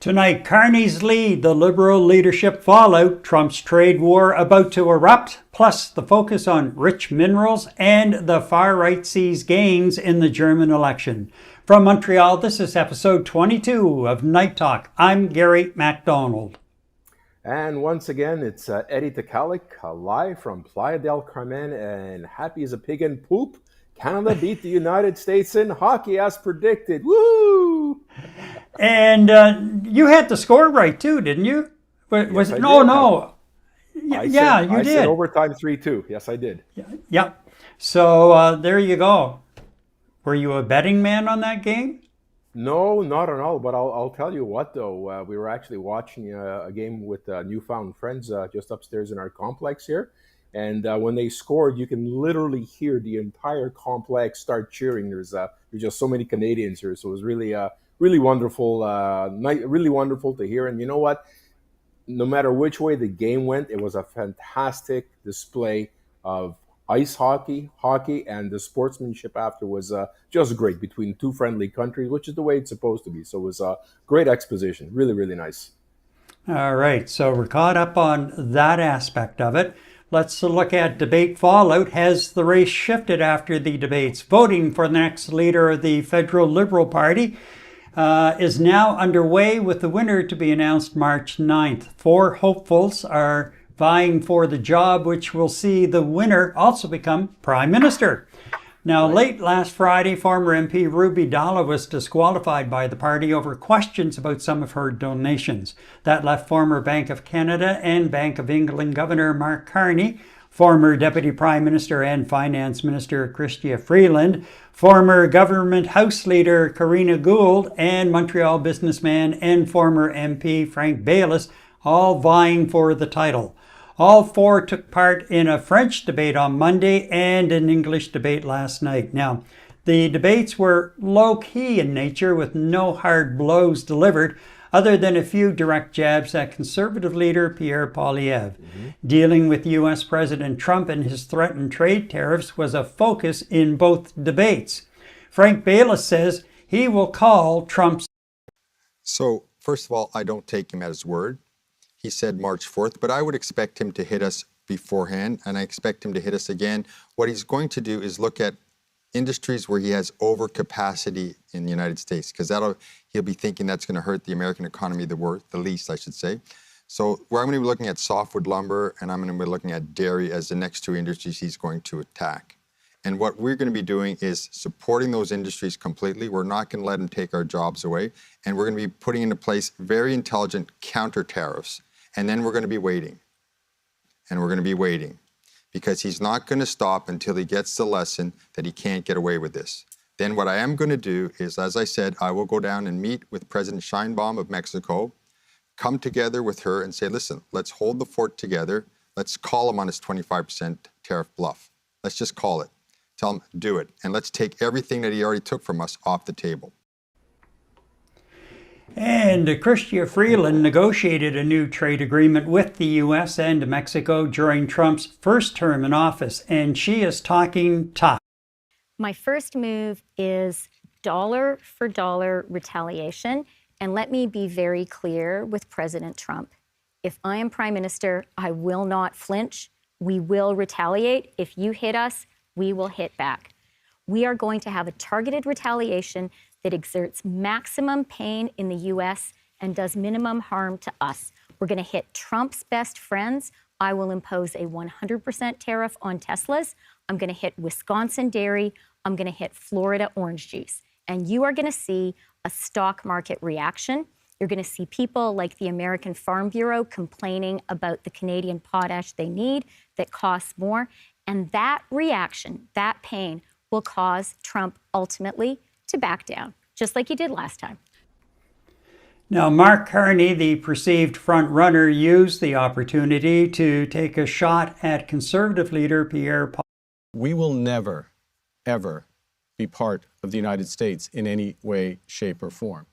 Tonight, Carney'S lead, the Liberal leadership fallout, Trump's trade war about to erupt, plus the focus on rich minerals and the far-right sees gains in the German election. From Montreal, this is episode 22 of Night Talk. I'm Gary MacDonald. And once again, it's Eddie Tekalik, live from Playa del Carmen, and happy as a pig in poop. Canada beat the United States in hockey as predicted. Woo! And you had the score right too, didn't you? Was Yes, it? I No. did. Yeah, you I did. said overtime 3-2. Yes, I did. Yeah. So there you go. Were you a betting man on that game? No, not at all. But I'll tell you what, though. We were actually watching a game with newfound friends just upstairs in our complex here. And when they scored, you can literally hear the entire complex start cheering. There's just so many Canadians here, so it was really wonderful, really wonderful to hear. And you know what? No matter which way the game went, it was a fantastic display of ice hockey, and the sportsmanship after was just great between two friendly countries, which is the way it's supposed to be. So it was a great exposition, really, really nice. All right, so we're caught up on that aspect of it. Let's look at debate fallout. Has the race shifted after the debates? Voting for the next leader of the federal Liberal Party is now underway, with the winner to be announced March 9th. 4 hopefuls are vying for the job, which will see the winner also become Prime Minister. Now, late last Friday, former MP Ruby Dalla was disqualified by the party over questions about some of her donations. That left former Bank of Canada and Bank of England Governor Mark Carney, former Deputy Prime Minister and Finance Minister Chrystia Freeland, former Government House Leader Karina Gould, and Montreal businessman and former MP Frank Baylis, all vying for the title. All 4 took part in a French debate on Monday and an English debate last night. Now, the debates were low-key in nature, with no hard blows delivered, other than a few direct jabs at Conservative leader Pierre Poilievre. Dealing with U.S. President Trump and his threatened trade tariffs was a focus in both debates. Frank Baylis says he will call Trump's. So, first of all, I don't take him at his word. He said March 4th, but I would expect him to hit us beforehand, and I expect him to hit us again. What he's going to do is look at industries where he has overcapacity in the United States, because he'll be thinking that's going to hurt the American economy the least, I should say. So where I'm going to be looking at softwood lumber, and I'm going to be looking at dairy as the next 2 industries he's going to attack. And what we're going to be doing is supporting those industries completely. We're not going to let him take our jobs away, and we're going to be putting into place very intelligent counter tariffs. And then we're going to be waiting, and we're going to be waiting, because he's not going to stop until he gets the lesson that he can't get away with this. Then what I am going to do is, as I said, I will go down and meet with President Sheinbaum of Mexico, come together with her and say, listen, let's hold the fort together. Let's call him on his 25% tariff bluff. Let's just call it. Tell him, do it. And let's take everything that he already took from us off the table. And Chrystia Freeland negotiated a new trade agreement with the U.S. and Mexico during Trump's first term in office, and she is talking tough. My first move is dollar for dollar retaliation. And let me be very clear with President Trump. If I am Prime Minister, I will not flinch. We will retaliate. If you hit us, we will hit back. We are going to have a targeted retaliation that exerts maximum pain in the U.S. and does minimum harm to us. We're going to hit Trump's best friends. I will impose a 100% tariff on Teslas. I'm going to hit Wisconsin dairy. I'm going to hit Florida orange juice. And you are going to see a stock market reaction. You're going to see people like the American Farm Bureau complaining about the Canadian potash they need that costs more. And that reaction, that pain, will cause Trump ultimately to back down, just like he did last time. Now, Mark Carney, the perceived front-runner, used the opportunity to take a shot at Conservative leader Pierre Poilievre. We will never, ever be part of the United States in any way, shape, or form.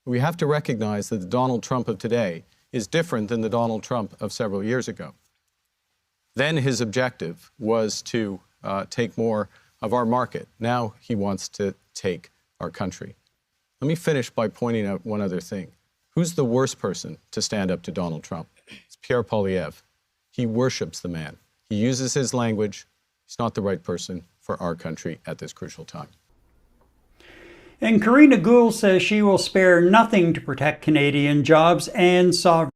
We have to recognize that the Donald Trump of today is different than the Donald Trump of several years ago. Then his objective was to take more of our market. Now he wants to take our country. Let me finish by pointing out one other thing. Who's the worst person to stand up to Donald Trump? It's Pierre Poilievre. He worships the man. He uses his language. He's not the right person for our country at this crucial time. And Karina Gould says she will spare nothing to protect Canadian jobs and sovereignty.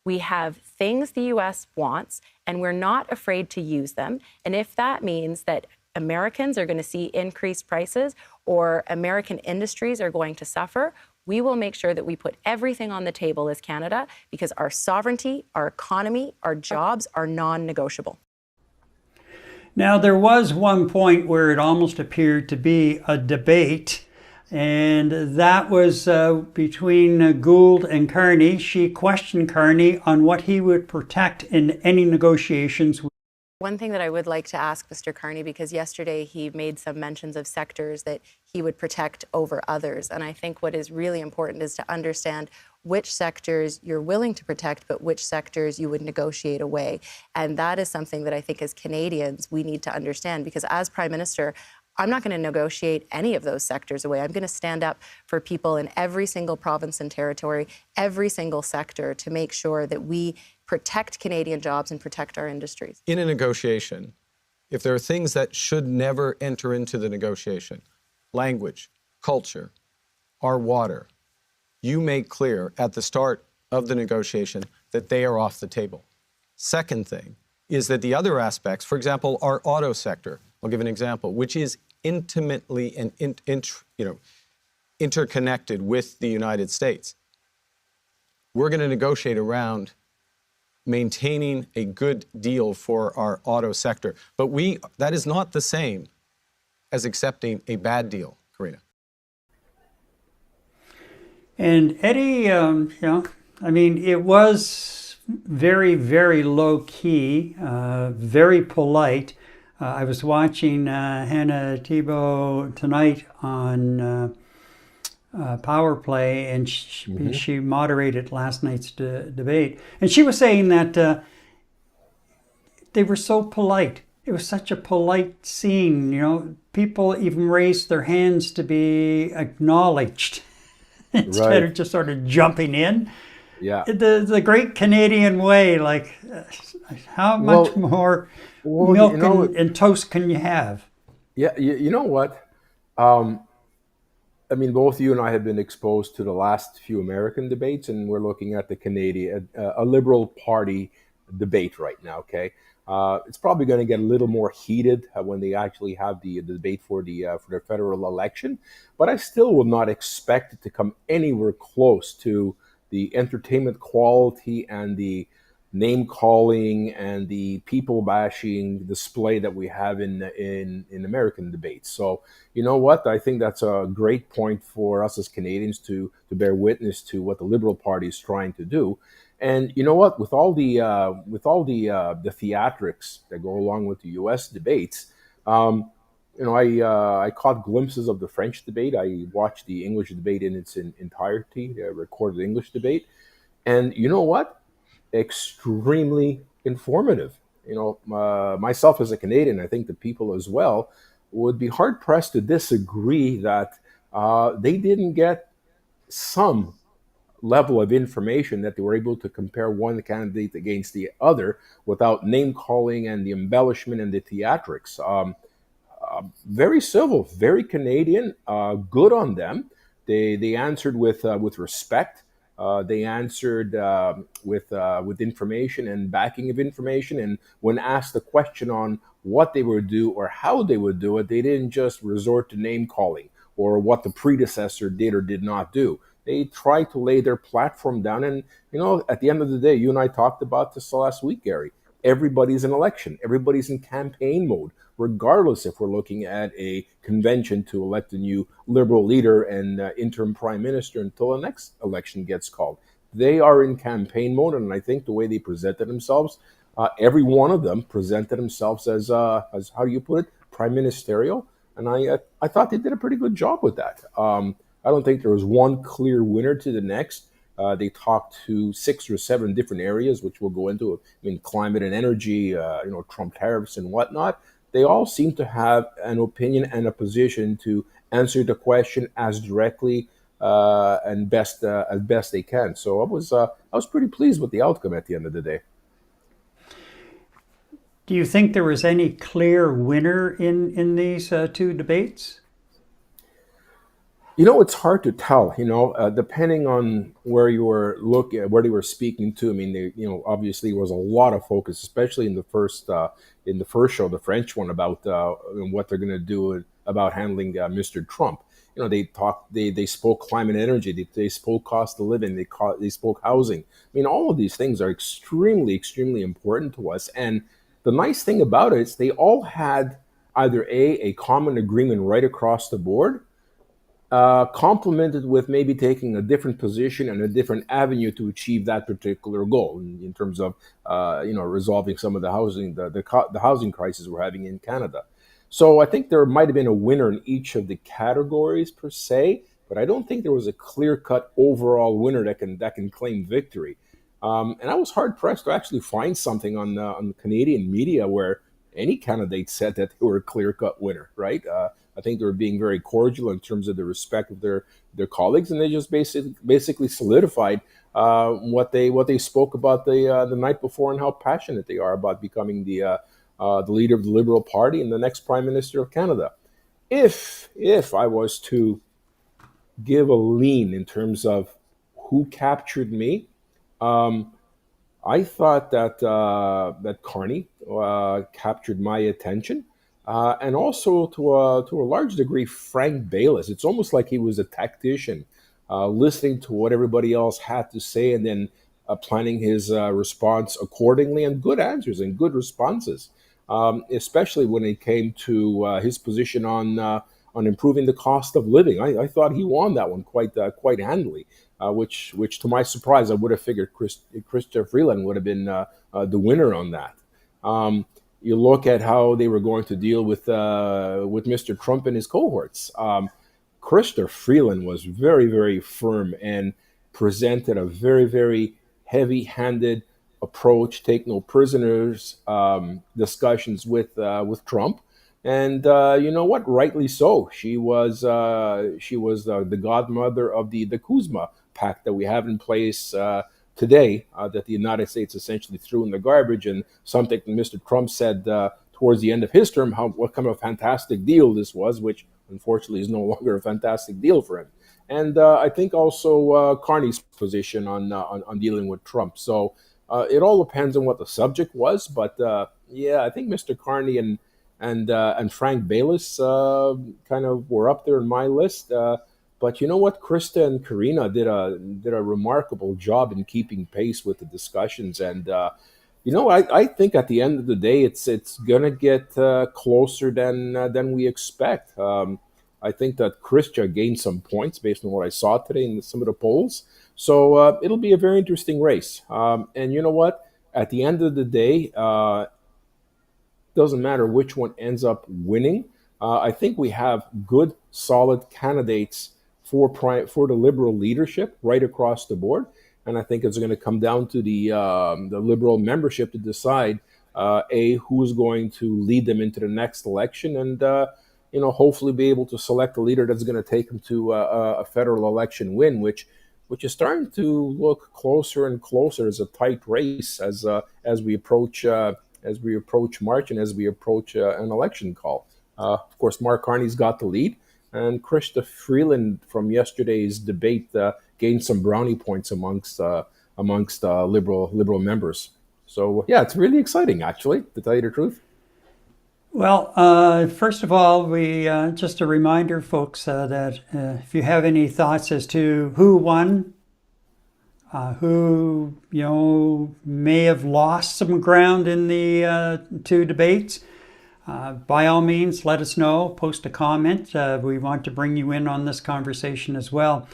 We have things the U.S. wants, and we're not afraid to use them. And if that means that Americans are going to see increased prices or American industries are going to suffer, we will make sure that we put everything on the table as Canada, because our sovereignty, our economy, our jobs are non-negotiable. Now, there was one point where it almost appeared to be a debate, and that was between Gould and Carney. She questioned Carney on what he would protect in any negotiations. One thing that I would like to ask Mr. Carney, because yesterday he made some mentions of sectors that he would protect over others. And I think what is really important is to understand which sectors you're willing to protect, but which sectors you would negotiate away. And that is something that I think as Canadians we need to understand, because as Prime Minister, I'm not going to negotiate any of those sectors away. I'm going to stand up for people in every single province and territory, every single sector, to make sure that we protect Canadian jobs and protect our industries. In a negotiation, if there are things that should never enter into the negotiation, language, culture, our water, you make clear at the start of the negotiation that they are off the table. Second thing is that the other aspects, for example, our auto sector, I'll give an example, which is intimately and interconnected with the United States. We're going to negotiate around maintaining a good deal for our auto sector. But that is not the same as accepting a bad deal, Karina. And Eddie, it was very, very low key, very polite. I was watching Hannah Thibault tonight on Power Play, and she moderated last night's debate. And she was saying that they were so polite. It was such a polite scene, people even raised their hands to be acknowledged instead of just sort of jumping in. Yeah. The great Canadian way, like how much more milk and toast can you have? Yeah, you know what? Both you and I have been exposed to the last few American debates, and we're looking at the Canadian, a Liberal Party debate right now, okay? It's probably going to get a little more heated when they actually have the debate for the federal election, but I still will not expect it to come anywhere close to the entertainment quality and the name calling and the people bashing display that we have in American debates. So you know what? I think that's a great point for us as Canadians to bear witness to what the Liberal Party is trying to do. And you know what? With all the theatrics that go along with the U.S. debates, I caught glimpses of the French debate. I watched the English debate in its entirety, the recorded English debate, and you know what? Extremely informative. Myself as a Canadian, I think the people as well would be hard pressed to disagree that they didn't get some level of information, that they were able to compare one candidate against the other without name calling and the embellishment and the theatrics. Very civil, very Canadian, good on them. They answered with respect. They answered with information and backing of information. And when asked a question on what they would do or how they would do it, they didn't just resort to name calling or what the predecessor did or did not do. They tried to lay their platform down. And, at the end of the day, you and I talked about this last week, Gary. Everybody's in election. Everybody's in campaign mode, regardless if we're looking at a convention to elect a new Liberal leader and interim prime minister until the next election gets called. They are in campaign mode, and I think the way they presented themselves, every one of them presented themselves as how do you put it, prime ministerial, and I thought they did a pretty good job with that. I don't think there was one clear winner to the next. They talked to 6 or 7 different areas, which we'll go into. Climate and energy, Trump tariffs and whatnot. They all seem to have an opinion and a position to answer the question as directly and best as best they can. So I was pretty pleased with the outcome at the end of the day. Do you think there was any clear winner in these two debates? You know, it's hard to tell. You know, depending on where you were looking, where they were speaking to. I mean, obviously there was a lot of focus, especially in the first show, the French one, about what they're going to do about handling Mr. Trump. You know, they spoke climate energy, they spoke cost of living, they spoke housing. I mean, all of these things are extremely important to us. And the nice thing about it is they all had either a common agreement right across the board, complemented with maybe taking a different position and a different avenue to achieve that particular goal in terms of resolving some of the housing crisis we're having in Canada. So I think there might have been a winner in each of the categories per se, but I don't think there was a clear-cut overall winner that can claim victory. And I was hard pressed to actually find something on Canadian media where any candidate said that they were a clear-cut winner, right? I think they were being very cordial in terms of the respect of their colleagues, and they just basically solidified what they spoke about the night before and how passionate they are about becoming the leader of the Liberal Party and the next Prime Minister of Canada. If I was to give a lean in terms of who captured me, I thought that Carney captured my attention, and also to a large degree Frank Baylis. It's almost like he was a tactician, listening to what everybody else had to say, and then planning his response accordingly, and good answers and good responses. Especially when it came to his position on improving the cost of living. I thought he won that one quite handily. Which to my surprise, I would have figured Chrystia Freeland would have been the winner on that. You look at how they were going to deal with Mr. Trump and his cohorts. Chrystia Freeland was very firm and presented a very heavy-handed approach, take no prisoners discussions with Trump. And you know what? Rightly so. She was the godmother of the Kuzma Pact that we have in place today, that the United States essentially threw in the garbage, and something that Mr. Trump said towards the end of his term, what kind of a fantastic deal this was, which unfortunately is no longer a fantastic deal for him. And I think also Carney's position on dealing with Trump. So it all depends on what the subject was, but I think Mr. Carney and Frank Baylis kind of were up there in my list. But you know what? Krista and Karina did a remarkable job in keeping pace with the discussions. And I think at the end of the day, it's gonna get closer than we expect. I think that Krista gained some points based on what I saw today in some of the polls. So it'll be a very interesting race. And you know what? At the end of the day, doesn't matter which one ends up winning. I think we have good, solid candidates for the Liberal leadership right across the board, and I think it's going to come down to the Liberal membership to decide who's going to lead them into the next election, and hopefully be able to select a leader that's going to take them to a federal election win, which is starting to look closer and closer as a tight race as we approach March and as we approach an election call. Of course, Mark Carney's got the lead, and Chrystia Freeland from yesterday's debate gained some brownie points amongst liberal members. So it's really exciting, actually, to tell you the truth. Well, first of all, we just a reminder, folks, that if you have any thoughts as to who won, who may have lost some ground in the two debates, by all means, let us know. Post a comment. We want to bring you in on this conversation as well.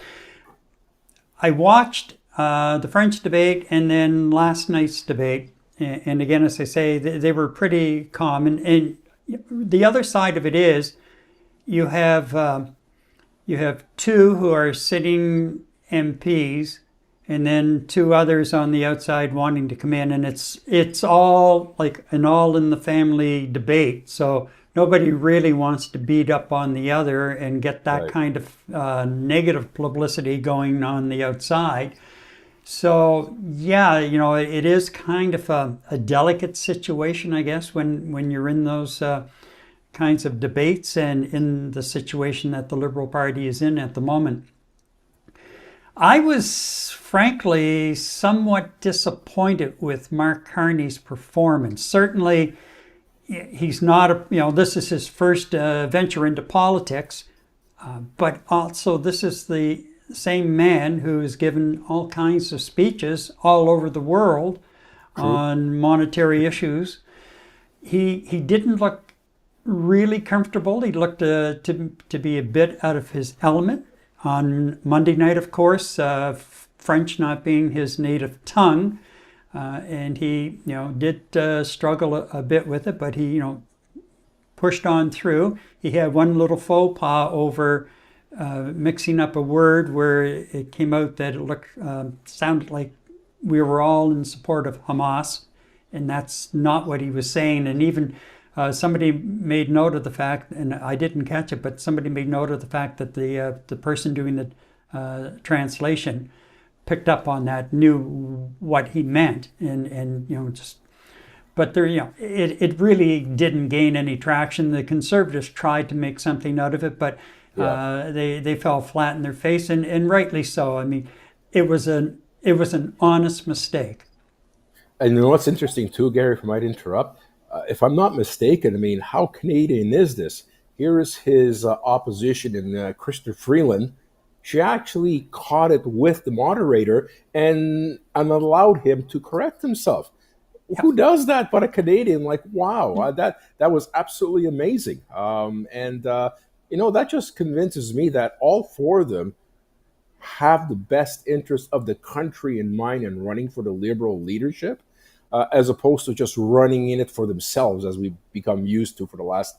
I watched the French debate and then last night's debate, and again, as I say, they were pretty common. And the other side of it is you have two who are sitting MPs, and then two others on the outside wanting to come in, and it's all like an all in the family debate. So nobody really wants to beat up on the other and get that Right. kind of negative publicity going on the outside. So yeah, it is kind of a delicate situation, I guess, when you're in those kinds of debates and in the situation that the Liberal Party is in at the moment. I was frankly somewhat disappointed with Mark Carney's performance. Certainly, he's not this is his first venture into politics, but also this is the same man who has given all kinds of speeches all over the world on monetary issues. He didn't look really comfortable. He looked to be a bit out of his element on Monday night, of course, French not being his native tongue. And he, did struggle a bit with it, but he, pushed on through. He had one little faux pas over mixing up a word where it came out that it sounded like we were all in support of Hamas, and that's not what he was saying. And even somebody made note of the fact, and I didn't catch it, but somebody made note of the fact that the person doing the translation picked up on that, knew what he meant, and just. But there, it really didn't gain any traction. The Conservatives tried to make something out of it, but they fell flat in their face, and rightly so. I mean, it was an honest mistake. And you know what's interesting too, Gary, if I might interrupt, if I'm not mistaken, I mean, how Canadian is this? Here is his opposition in Krista Freeland. She actually caught it with the moderator and allowed him to correct himself. Yeah. Who does that but a Canadian? Like, wow, that was absolutely amazing. That just convinces me that all four of them have the best interest of the country in mind and running for the Liberal leadership, as opposed to just running in it for themselves, as we've become used to for the last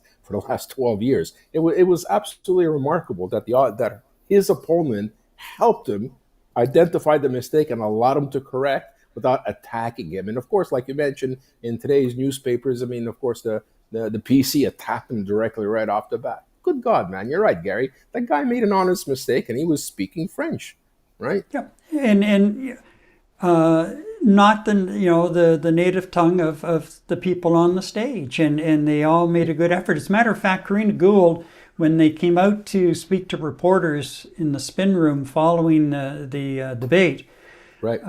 12 years. It was absolutely remarkable that his opponent helped him identify the mistake and allowed him to correct without attacking him. And of course, like you mentioned in today's newspapers, I mean, of course, the PC attacked him directly right off the bat. Good God, man, you're right, Gary. That guy made an honest mistake, and he was speaking French, right? Yeah, and not the native tongue of the people on the stage, and they all made a good effort. As a matter of fact, Karina Gould, when they came out to speak to reporters in the spin room following the debate, right.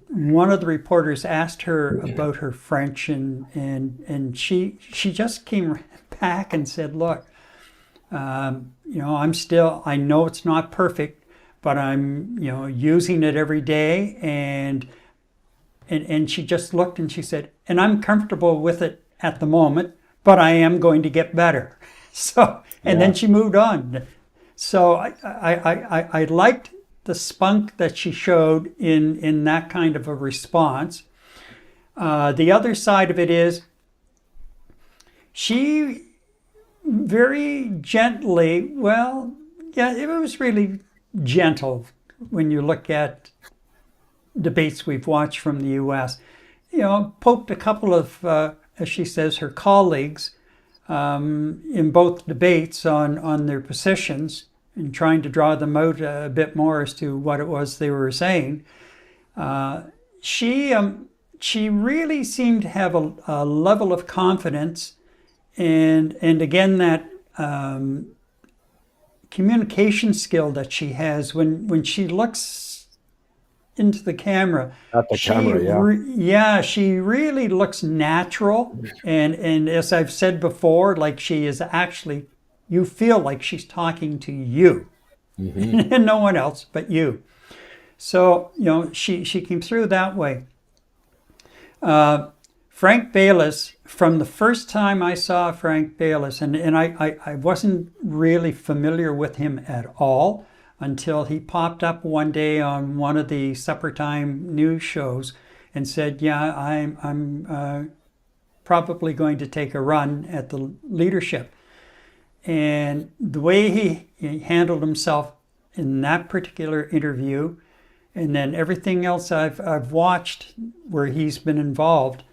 One of the reporters asked her about her French, and she just came back and said, "Look, I know it's not perfect, but I'm using it every day," and she just looked and she said, "And I'm comfortable with it at the moment, but I am going to get better." So, and then she moved on. So I liked the spunk that she showed in that kind of a response. The other side of it is she very gently, it was really gentle when you look at debates we've watched from the U.S. Poked a couple of, as she says, her colleagues in both debates on their positions, and trying to draw them out a bit more as to what it was they were saying. She really seemed to have a level of confidence, and again that communication skill that she has when she looks into the camera. At the camera, she really looks natural, and as I've said before, like she is actually. You feel like she's talking to you, and no one else but you. So, she came through that way. Frank Baylis, from the first time I saw Frank Baylis, and I wasn't really familiar with him at all until he popped up one day on one of the supper time news shows and said, "Yeah, I'm probably going to take a run at the leadership." And the way he handled himself in that particular interview, and then everything else I've watched where he's been involved,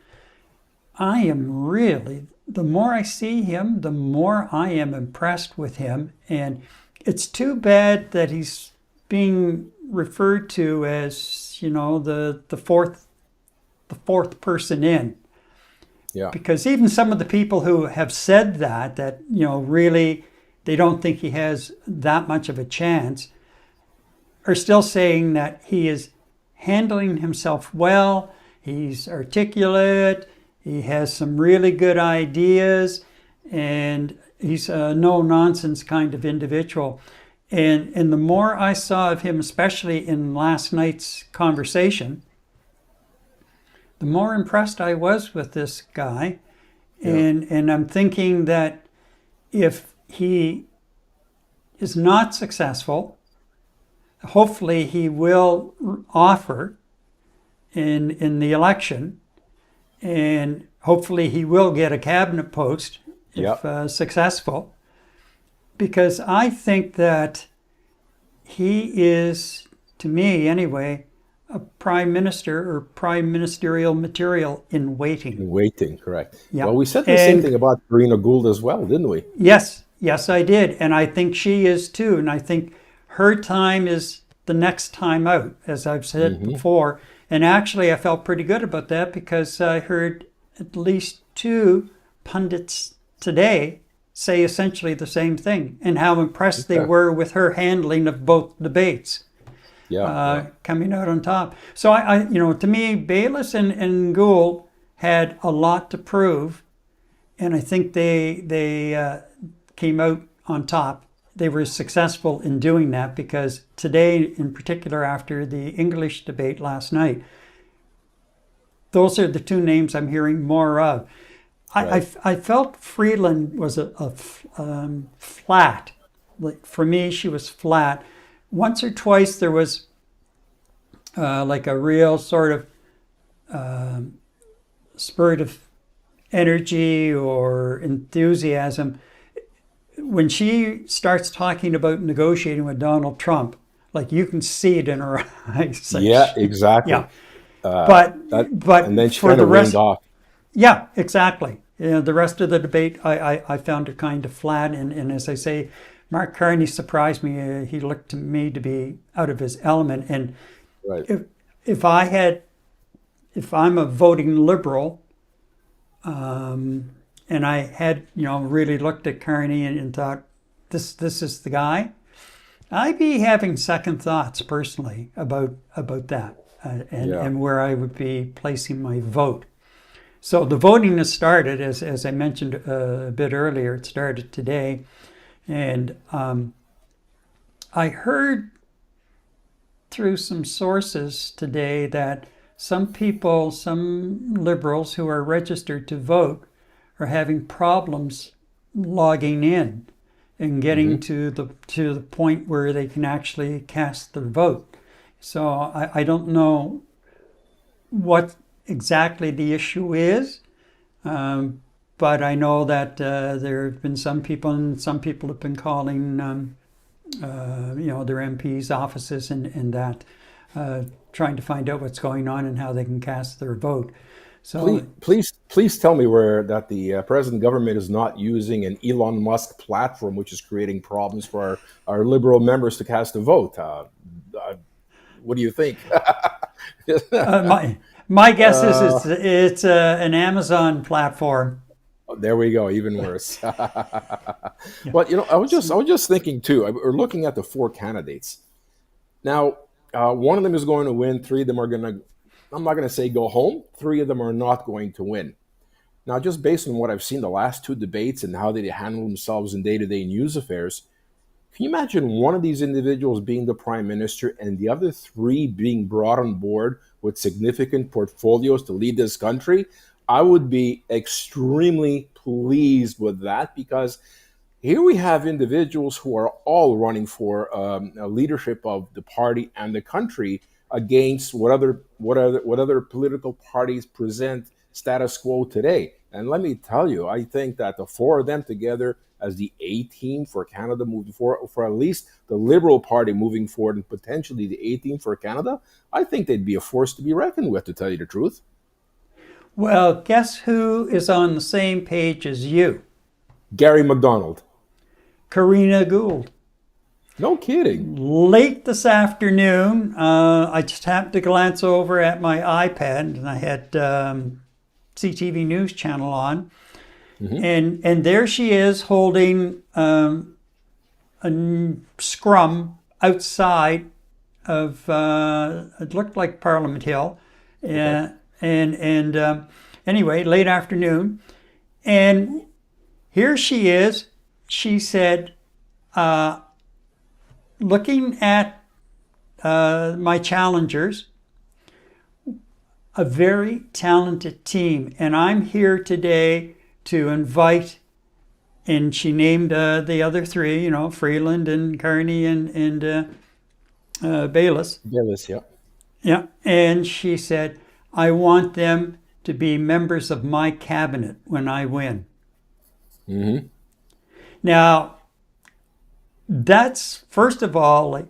I am really the more I see him, the more I am impressed with him. And it's too bad that he's being referred to as, the fourth person in. Yeah. Because even some of the people who have said that, really they don't think he has that much of a chance, are still saying that he is handling himself well, he's articulate, he has some really good ideas, and he's a no-nonsense kind of individual. And the more I saw of him, especially in last night's conversation, the more impressed I was with this guy. Yeah. And I'm thinking that if he is not successful, hopefully he will offer in the election, and hopefully he will get a cabinet post if successful, because I think that he is, to me anyway, a prime minister or prime ministerial material in waiting. Waiting, correct. Yeah. Well, we said the same thing about Karina Gould as well, didn't we? Yes, I did. And I think she is too. And I think her time is the next time out, as I've said before. And actually, I felt pretty good about that because I heard at least two pundits today say essentially the same thing and how impressed they were with her handling of both debates. Coming out on top. So I to me, Bayliss and Gould had a lot to prove, and I think they came out on top. They were successful in doing that because today, in particular, after the English debate last night, those are the two names I'm hearing more of. Right. I felt Freeland was a flat. Like for me, she was flat. Once or twice there was like a real sort of spurt of energy or enthusiasm. When she starts talking about negotiating with Donald Trump, like you can see it in her eyes. Like, yeah, exactly. Yeah. But and then she kind of rained off. Yeah, exactly. The rest of the debate, I found it kind of flat. And as I say, Mark Carney surprised me. He looked to me to be out of his element. And right. if I'm a voting liberal, and I had really looked at Carney and thought this is the guy, I'd be having second thoughts personally about that and where I would be placing my vote. So the voting has started, as I mentioned a bit earlier. It started today. And I heard through some sources today that some liberals who are registered to vote are having problems logging in and getting to the point where they can actually cast their vote. So I don't know what exactly the issue is. But I know that there have been some people have been calling, their MPs' offices and that, trying to find out what's going on and how they can cast their vote. So please tell me where that the present government is not using an Elon Musk platform, which is creating problems for our liberal members to cast a vote. What do you think? My guess is it's an Amazon platform. There we go, even worse. But I was just thinking too. We're looking at the four candidates. Now, one of them is going to win. Three of them are going to. I'm not going to say go home. Three of them are not going to win. Now, just based on what I've seen the last two debates and how they handle themselves in day-to-day news affairs, can you imagine one of these individuals being the prime minister and the other three being brought on board with significant portfolios to lead this country? I would be extremely pleased with that, because here we have individuals who are all running for leadership of the party and the country against what other political parties present status quo today. And let me tell you, I think that the four of them together as the A team for Canada moving forward, for at least the Liberal Party moving forward, and potentially the A team for Canada, I think they'd be a force to be reckoned with, to tell you the truth. Well, guess who is on the same page as you? Gary McDonald. Karina Gould. No kidding. Late this afternoon, I just happened to glance over at my iPad, and I had CTV News channel on, and there she is holding a scrum outside of it looked like Parliament Hill, anyway, late afternoon, and here she is. She said, looking at my challengers, a very talented team, and I'm here today to invite. And she named the other three, you know, Freeland and Carney and Bayliss. Bayliss, yeah. Yeah, and she said, I want them to be members of my cabinet when I win. Mm-hmm. Now, that's, first of all, like,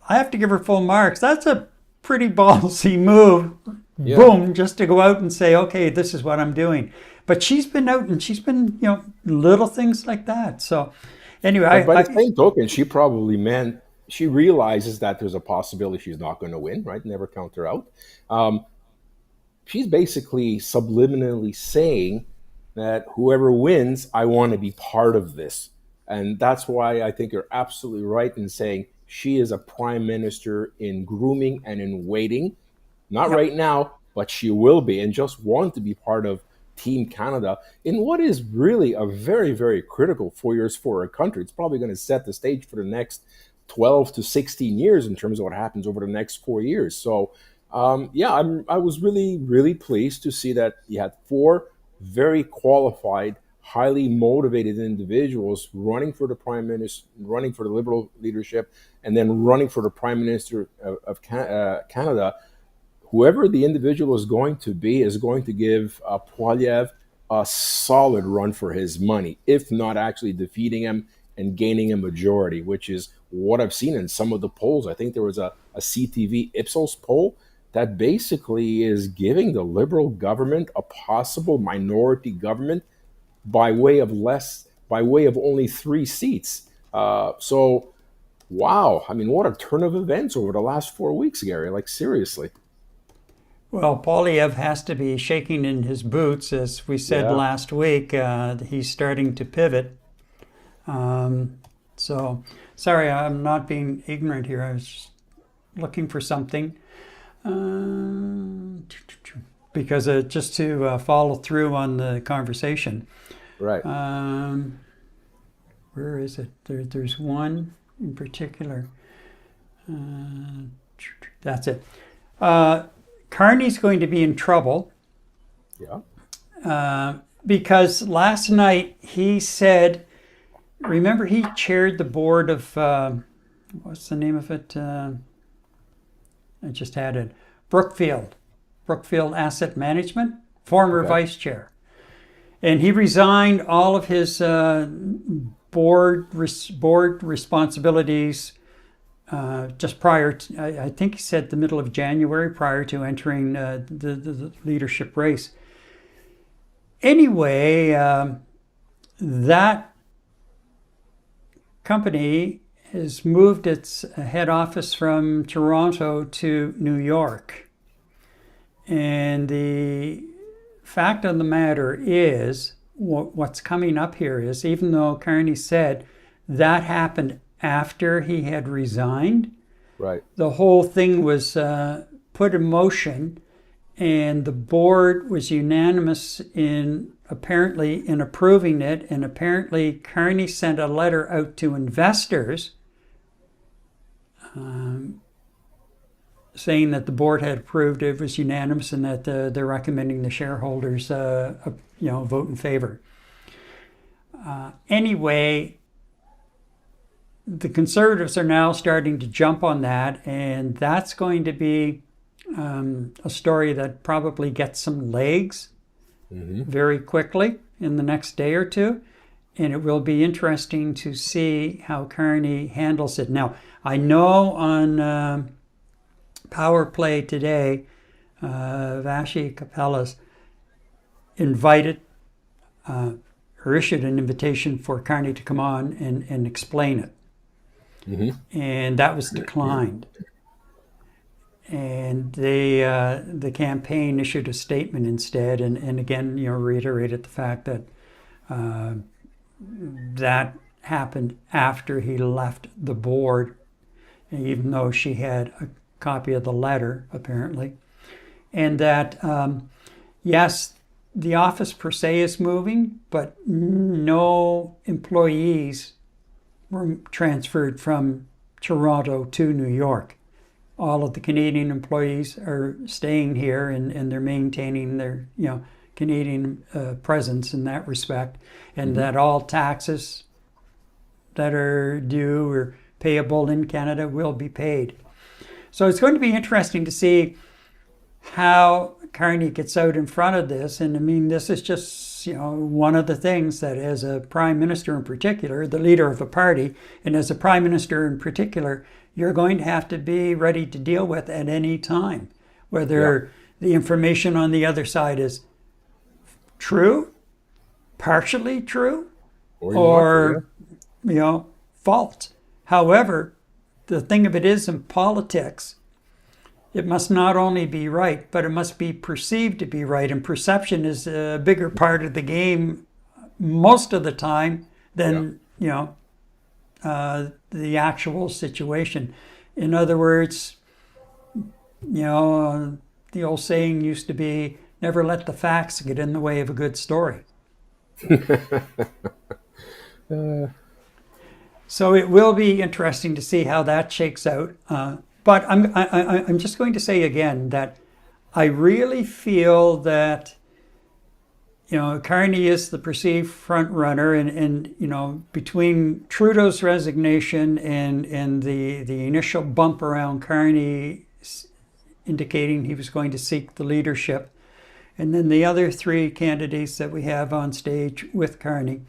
I have to give her full marks. That's a pretty ballsy move. Yeah. Boom, just to go out and say, okay, this is what I'm doing. But she's been out and she's been, you know, little things like that. So anyway, But by the same token, she probably meant, she realizes that there's a possibility she's not going to win, right? Never count her out. She's basically subliminally saying that whoever wins, I want to be part of this. And that's why I think you're absolutely right in saying she is a prime minister in grooming and in waiting. Not right now, but she will be, and just want to be part of Team Canada in what is really a very, very critical 4 years for our country. It's probably going to set the stage for the next 12 to 16 years in terms of what happens over the next 4 years. So, I was really, really pleased to see that you had four very qualified, highly motivated individuals running for the prime minister, running for the Liberal leadership, and then running for the prime minister of Canada. Whoever the individual is going to be is going to give Poilievre a solid run for his money, if not actually defeating him and gaining a majority, which is what I've seen in some of the polls. I think there was a CTV Ipsos poll that basically is giving the Liberal government a possible minority government by way of only 3 seats. So, wow. I mean, what a turn of events over the last 4 weeks, Gary. Like, seriously. well, Poilievre has to be shaking in his boots, as we said last week. He's starting to pivot. So, sorry, I'm not being ignorant here. I was just looking for something. Because just to follow through on the conversation. Right. Where is it? There's one in particular. That's it. Carney's going to be in trouble. Yeah. Because last night he said, remember he chaired the board of, what's the name of it? I just had it. Brookfield Asset Management, former vice chair. And he resigned all of his board responsibilities just prior to, I think he said the middle of January, prior to entering the leadership race. Anyway, that company has moved its head office from Toronto to New York. And the fact of the matter is, what's coming up here is, even though Carney said that happened after he had resigned, Right. the whole thing was put in motion, and the board was unanimous in approving it, and apparently Carney sent a letter out to investors saying that the board had approved it, was unanimous, and that they're recommending the shareholders vote in favor. Anyway, the Conservatives are now starting to jump on that, and that's going to be a story that probably gets some legs very quickly in the next day or two. And it will be interesting to see how Carney handles it. Now, I know on Power Play today, Vashi Capellas invited or issued an invitation for Carney to come on and explain it. And that was declined. And the campaign issued a statement instead, and again, reiterated the fact that that happened after he left the board, even though she had a copy of the letter, apparently. And that, yes, the office per se is moving, but no employees were transferred from Toronto to New York. All of the Canadian employees are staying here, and they're maintaining their Canadian presence in that respect, and that all taxes that are due or payable in Canada will be paid. So it's going to be interesting to see how Carney gets out in front of this. And I mean, this is just one of the things that, as a prime minister in particular, the leader of a party, and as a prime minister in particular, you're going to have to be ready to deal with at any time, whether the information on the other side is true, partially true, or false. However, the thing of it is, in politics, it must not only be right, but it must be perceived to be right. And perception is a bigger part of the game most of the time than the actual situation. In other words, the old saying used to be, never let the facts get in the way of a good story. So it will be interesting to see how that shakes out. But I'm just going to say again that I really feel that Carney is the perceived front runner, and between Trudeau's resignation and the initial bump around Carney indicating he was going to seek the leadership, and then the other three candidates that we have on stage with Carney,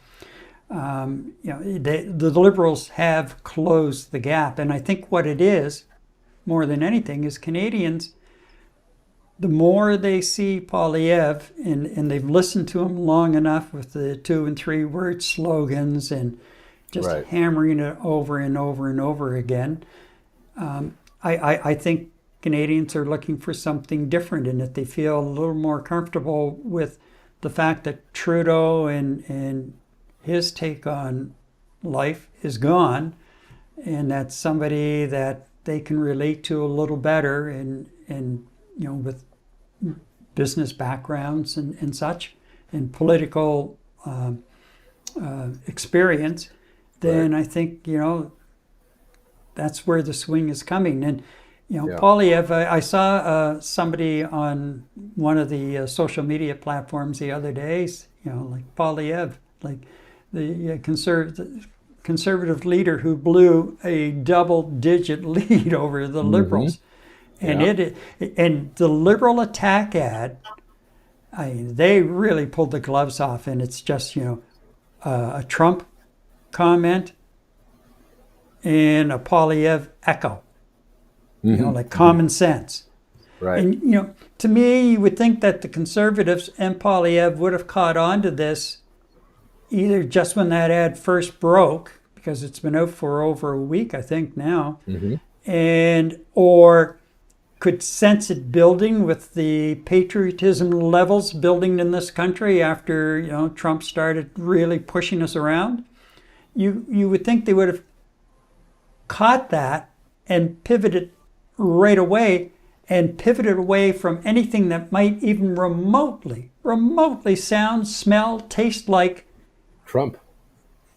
the Liberals have closed the gap. And I think what it is, more than anything, is Canadians, the more they see Poilievre, and they've listened to him long enough with the 2 and 3 word slogans and just hammering it over and over and over again, I think Canadians are looking for something different, and that they feel a little more comfortable with the fact that Trudeau and his take on life is gone, and that's somebody that they can relate to a little better, and with business backgrounds and such, and political experience, then I think that's where the swing is coming. And Poilievre, I saw somebody on one of the social media platforms the other day, like Poilievre, like the conservative leader who blew a double-digit lead over the Liberals. And and the Liberal attack ad, they really pulled the gloves off, and it's just a Trump comment and a Poilievre echo, like common sense. Right. And to me, you would think that the Conservatives and Poilievre would have caught on to this either just when that ad first broke, because it's been out for over a week, I think now, or could sense it building with the patriotism levels building in this country after Trump started really pushing us around. You would think they would have caught that and pivoted right away, and pivoted away from anything that might even remotely sound, smell, taste like Trump.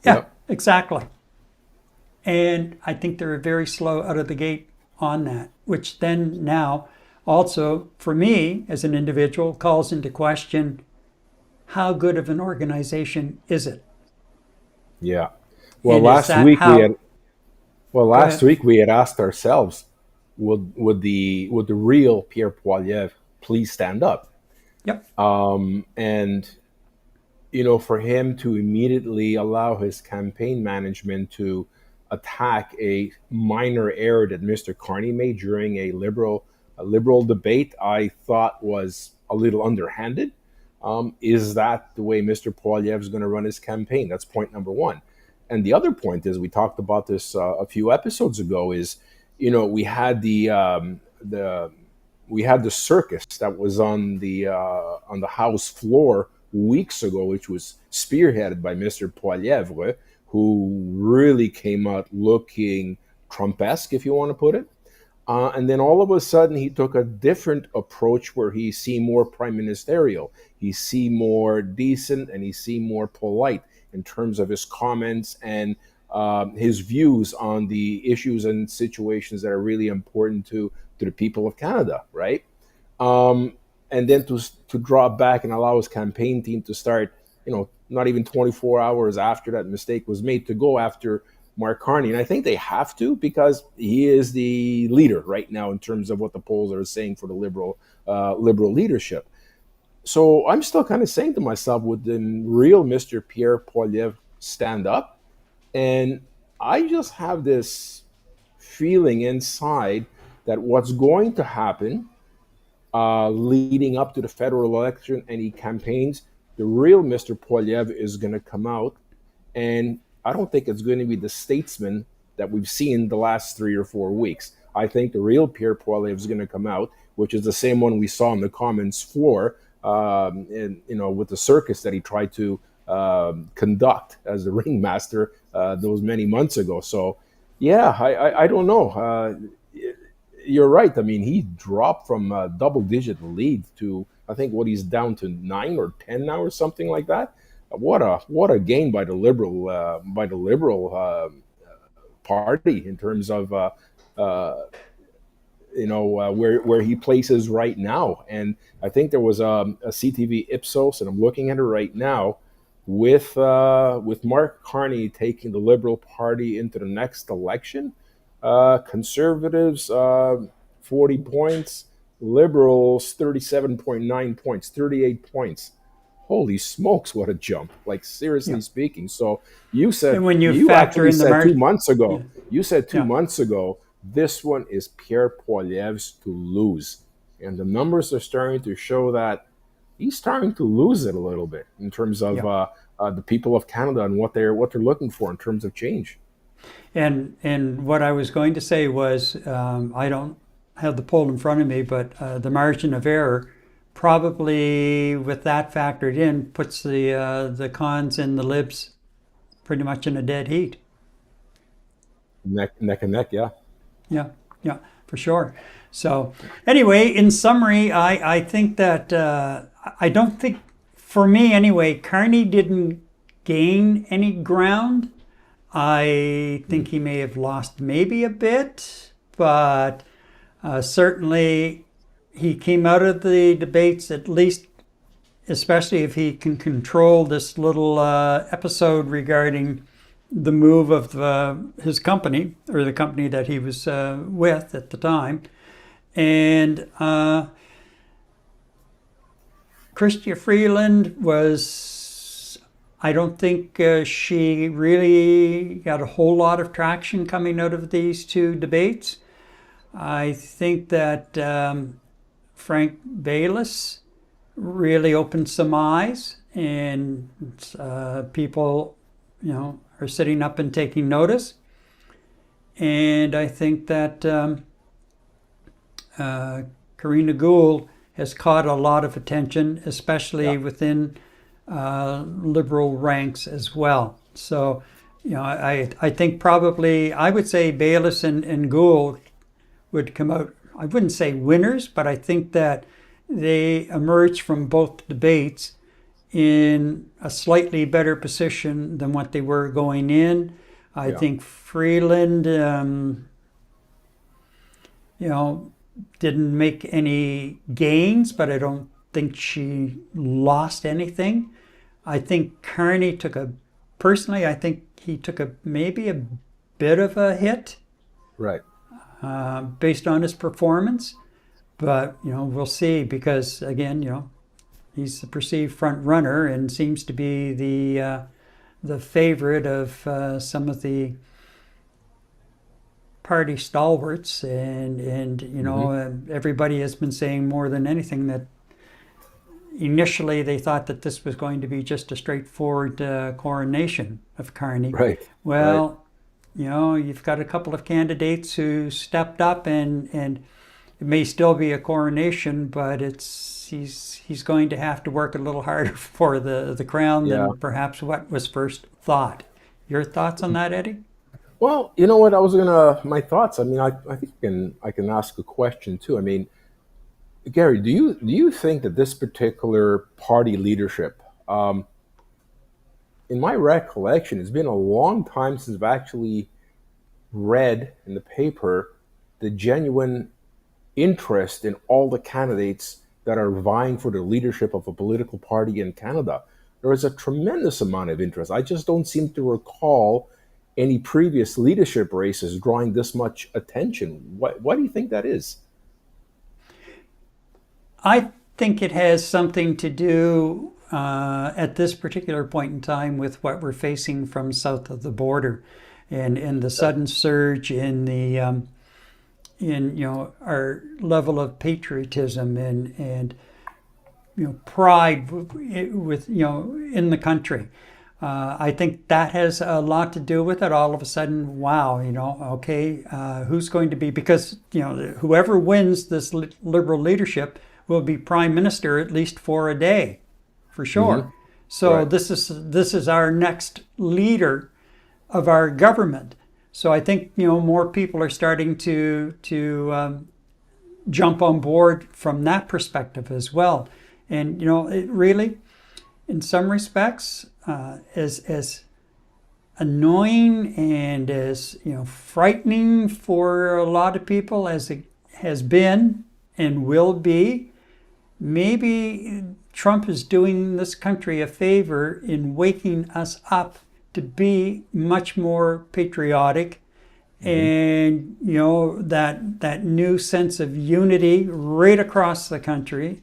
Yeah, exactly. And I think they're very slow out of the gate on that, which then now also, for me as an individual, calls into question, how good of an organization is it? Yeah. Well, And last week we had asked ourselves, would the real Pierre Poilievre please stand up? Yep. And for him to immediately allow his campaign management to attack a minor error that Mr. Carney made during a Liberal Liberal debate I thought was a little underhanded. Is that the way Mr. Poilievre is going to run his campaign? That's point number one. And the other point is, we talked about this a few episodes ago, is, we had the circus that was on the House floor weeks ago, which was spearheaded by Mr. Poilievre, who really came out looking Trump-esque, if you want to put it. And then all of a sudden, he took a different approach where he seemed more prime ministerial. He seemed more decent, and he seemed more polite in terms of his comments and his views on the issues and situations that are really important to the people of Canada, right? And then to draw back and allow his campaign team to start, not even 24 hours after that mistake was made, to go after Mark Carney. And I think they have to, because he is the leader right now in terms of what the polls are saying for the liberal leadership. So I'm still kind of saying to myself, would the real Mr. Pierre Poilievre stand up? And I just have this feeling inside that what's going to happen leading up to the federal election, any campaigns, the real Mr. Poilievre is going to come out, and I don't think it's going to be the statesman that we've seen the last 3 or 4 weeks. I think the real Pierre Poilievre is going to come out, which is the same one we saw on the Commons floor, with the circus that he tried to conduct as the ringmaster those many months ago. So, yeah, I don't know. You're right. I mean, he dropped from a double-digit lead to, I think, what he's down to 9 or 10 now, or something like that. What a gain by the Liberal party in terms of where he places right now. And I think there was a CTV Ipsos, and I'm looking at it right now, with Mark Carney taking the Liberal Party into the next election. Conservatives 40 points, Liberals 37.9 points, 38 points. Holy smokes, what a jump. Like, seriously speaking. So you said, and when you you factor actually in the said 2 months ago, you said two Yeah. months ago, this one is Pierre Poilievre's to lose. And the numbers are starting to show that he's starting to lose it a little bit in terms of the people of Canada and what they're looking for in terms of change. And what I was going to say was, I don't have the poll in front of me, but the margin of error, probably with that factored in, puts the cons and the libs pretty much in a dead heat. Neck and neck, yeah. Yeah, for sure. So anyway, in summary, I think that I don't think, for me anyway, Carney didn't gain any ground. I think he may have lost maybe a bit, but certainly he came out of the debates, at least, especially if he can control this little episode regarding the move of his company, or the company that he was with at the time. And Chrystia Freeland was, I don't think she really got a whole lot of traction coming out of these two debates. I think that Frank Baylis really opened some eyes, and people, are sitting up and taking notice. And I think that Karina Gould has caught a lot of attention, especially within Liberal ranks as well. So, I think probably, I would say Baylis and Gould would come out, I wouldn't say winners, but I think that they emerged from both debates in a slightly better position than what they were going in. I think Freeland, didn't make any gains, but I don't think she lost anything. I think Carney I think he took maybe a bit of a hit. Right. Based on his performance. But, we'll see, because, again, he's the perceived front runner and seems to be the favorite of some of the party stalwarts, and you know, everybody has been saying more than anything that initially they thought that this was going to be just a straightforward coronation of Carney. Right. Well, you know, you've got a couple of candidates who stepped up, and it may still be a coronation, but he's going to have to work a little harder for the crown than perhaps what was first thought. Your thoughts on that, Eddie? Well, you know what? My thoughts. I mean, I think I can ask a question too. I mean, Gary, do you think that this particular party leadership, in my recollection, it's been a long time since I've actually read in the paper the genuine interest in all the candidates that are vying for the leadership of a political party in Canada. There is a tremendous amount of interest. I just don't seem to recall any previous leadership races drawing this much attention. Why do you think that is? I think it has something to do at this particular point in time with what we're facing from south of the border, and the sudden surge in the in you know our level of patriotism and you know pride with you know in the country. I think that has a lot to do with it. All of a sudden, wow, you know, okay, who's going to be, because you know whoever wins this Liberal leadership will be prime minister at least for a day, for sure. So Right. this is our next leader of our government. So I think you know more people are starting to jump on board from that perspective as well. And you know, it really, in some respects, as annoying and as you know frightening for a lot of people as it has been and will be, maybe Trump is doing this country a favor in waking us up to be much more patriotic, and you know that new sense of unity right across the country.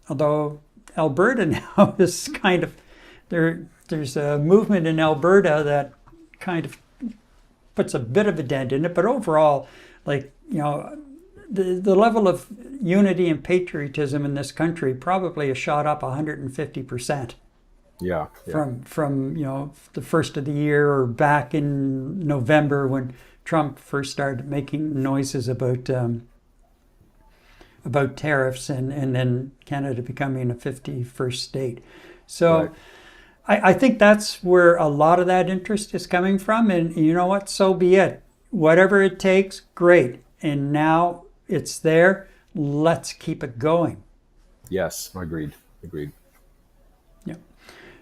Although Alberta now is kind of there's a movement in Alberta that kind of puts a bit of a dent in it, but overall, like you know, the level of unity and patriotism in this country probably has shot up 150%. Yeah. From you know the first of the year or back in November when Trump first started making noises about tariffs and then Canada becoming a 51st state. So Right. I think that's where a lot of that interest is coming from, and you know what, so be it. Whatever it takes, great. And now it's there. Let's keep it going. Yes. Agreed. Yeah.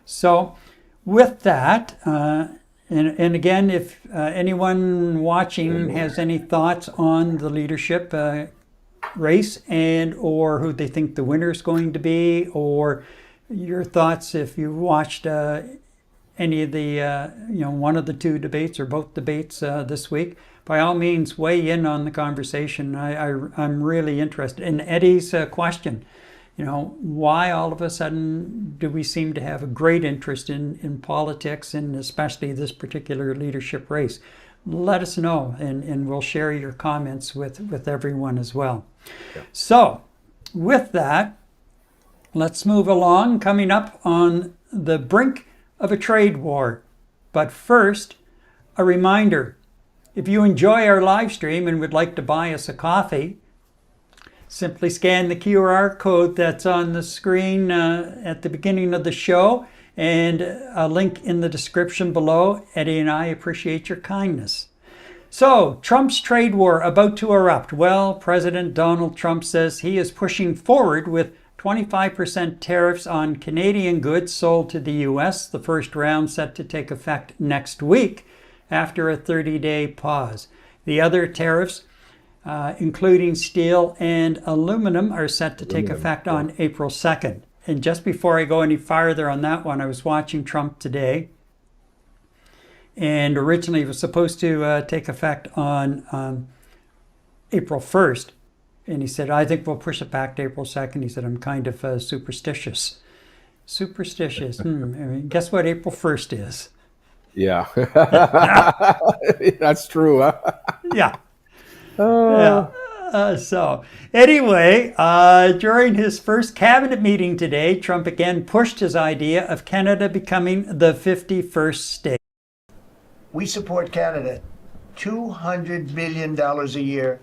So with that, and again, if anyone watching has any thoughts on the leadership race and or who they think the winner is going to be, or your thoughts if you watched any of the you know one of the two debates or both debates this week, by all means weigh in on the conversation. I'm really interested in Eddie's question. You know, why all of a sudden do we seem to have a great interest in politics, and especially this particular leadership race? Let us know, and we'll share your comments with everyone as well. Yeah. So, with that, let's move along. Coming up on the brink of a trade war. But first, a reminder. If you enjoy our live stream and would like to buy us a coffee, simply scan the QR code that's on the screen at the beginning of the show, and a link in the description below. Eddie and I appreciate your kindness. So, Trump's trade war about to erupt. Well, President Donald Trump says he is pushing forward with 25% tariffs on Canadian goods sold to the U.S., the first round set to take effect next week after a 30-day pause. The other tariffs, including steel and aluminum, are set to take effect on April 2nd. And just before I go any farther on that one, I was watching Trump today, and originally it was supposed to take effect on April 1st. And he said, I think we'll push it back to April 2nd. He said, I'm kind of superstitious. Superstitious. I mean, guess what April 1st is? Yeah. That's true. Huh? Yeah. Yeah. So, anyway, during his first cabinet meeting today, Trump again pushed his idea of Canada becoming the 51st state. We support Canada. $200 billion a year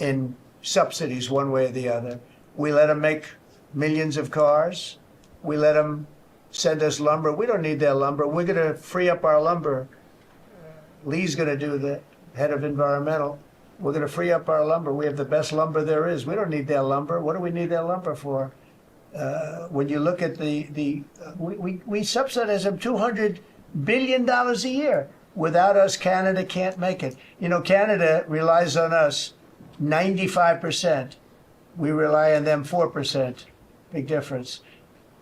in subsidies, one way or the other. We let them make millions of cars. We let them send us lumber. We don't need their lumber. We're going to free up our lumber. Lee's going to do the head of environmental. We're going to free up our lumber. We have the best lumber there is. We don't need their lumber. What do we need their lumber for? When you look at we subsidize them $200 billion a year. Without us, Canada can't make it. You know, Canada relies on us 95%. We rely on them 4%. Big difference.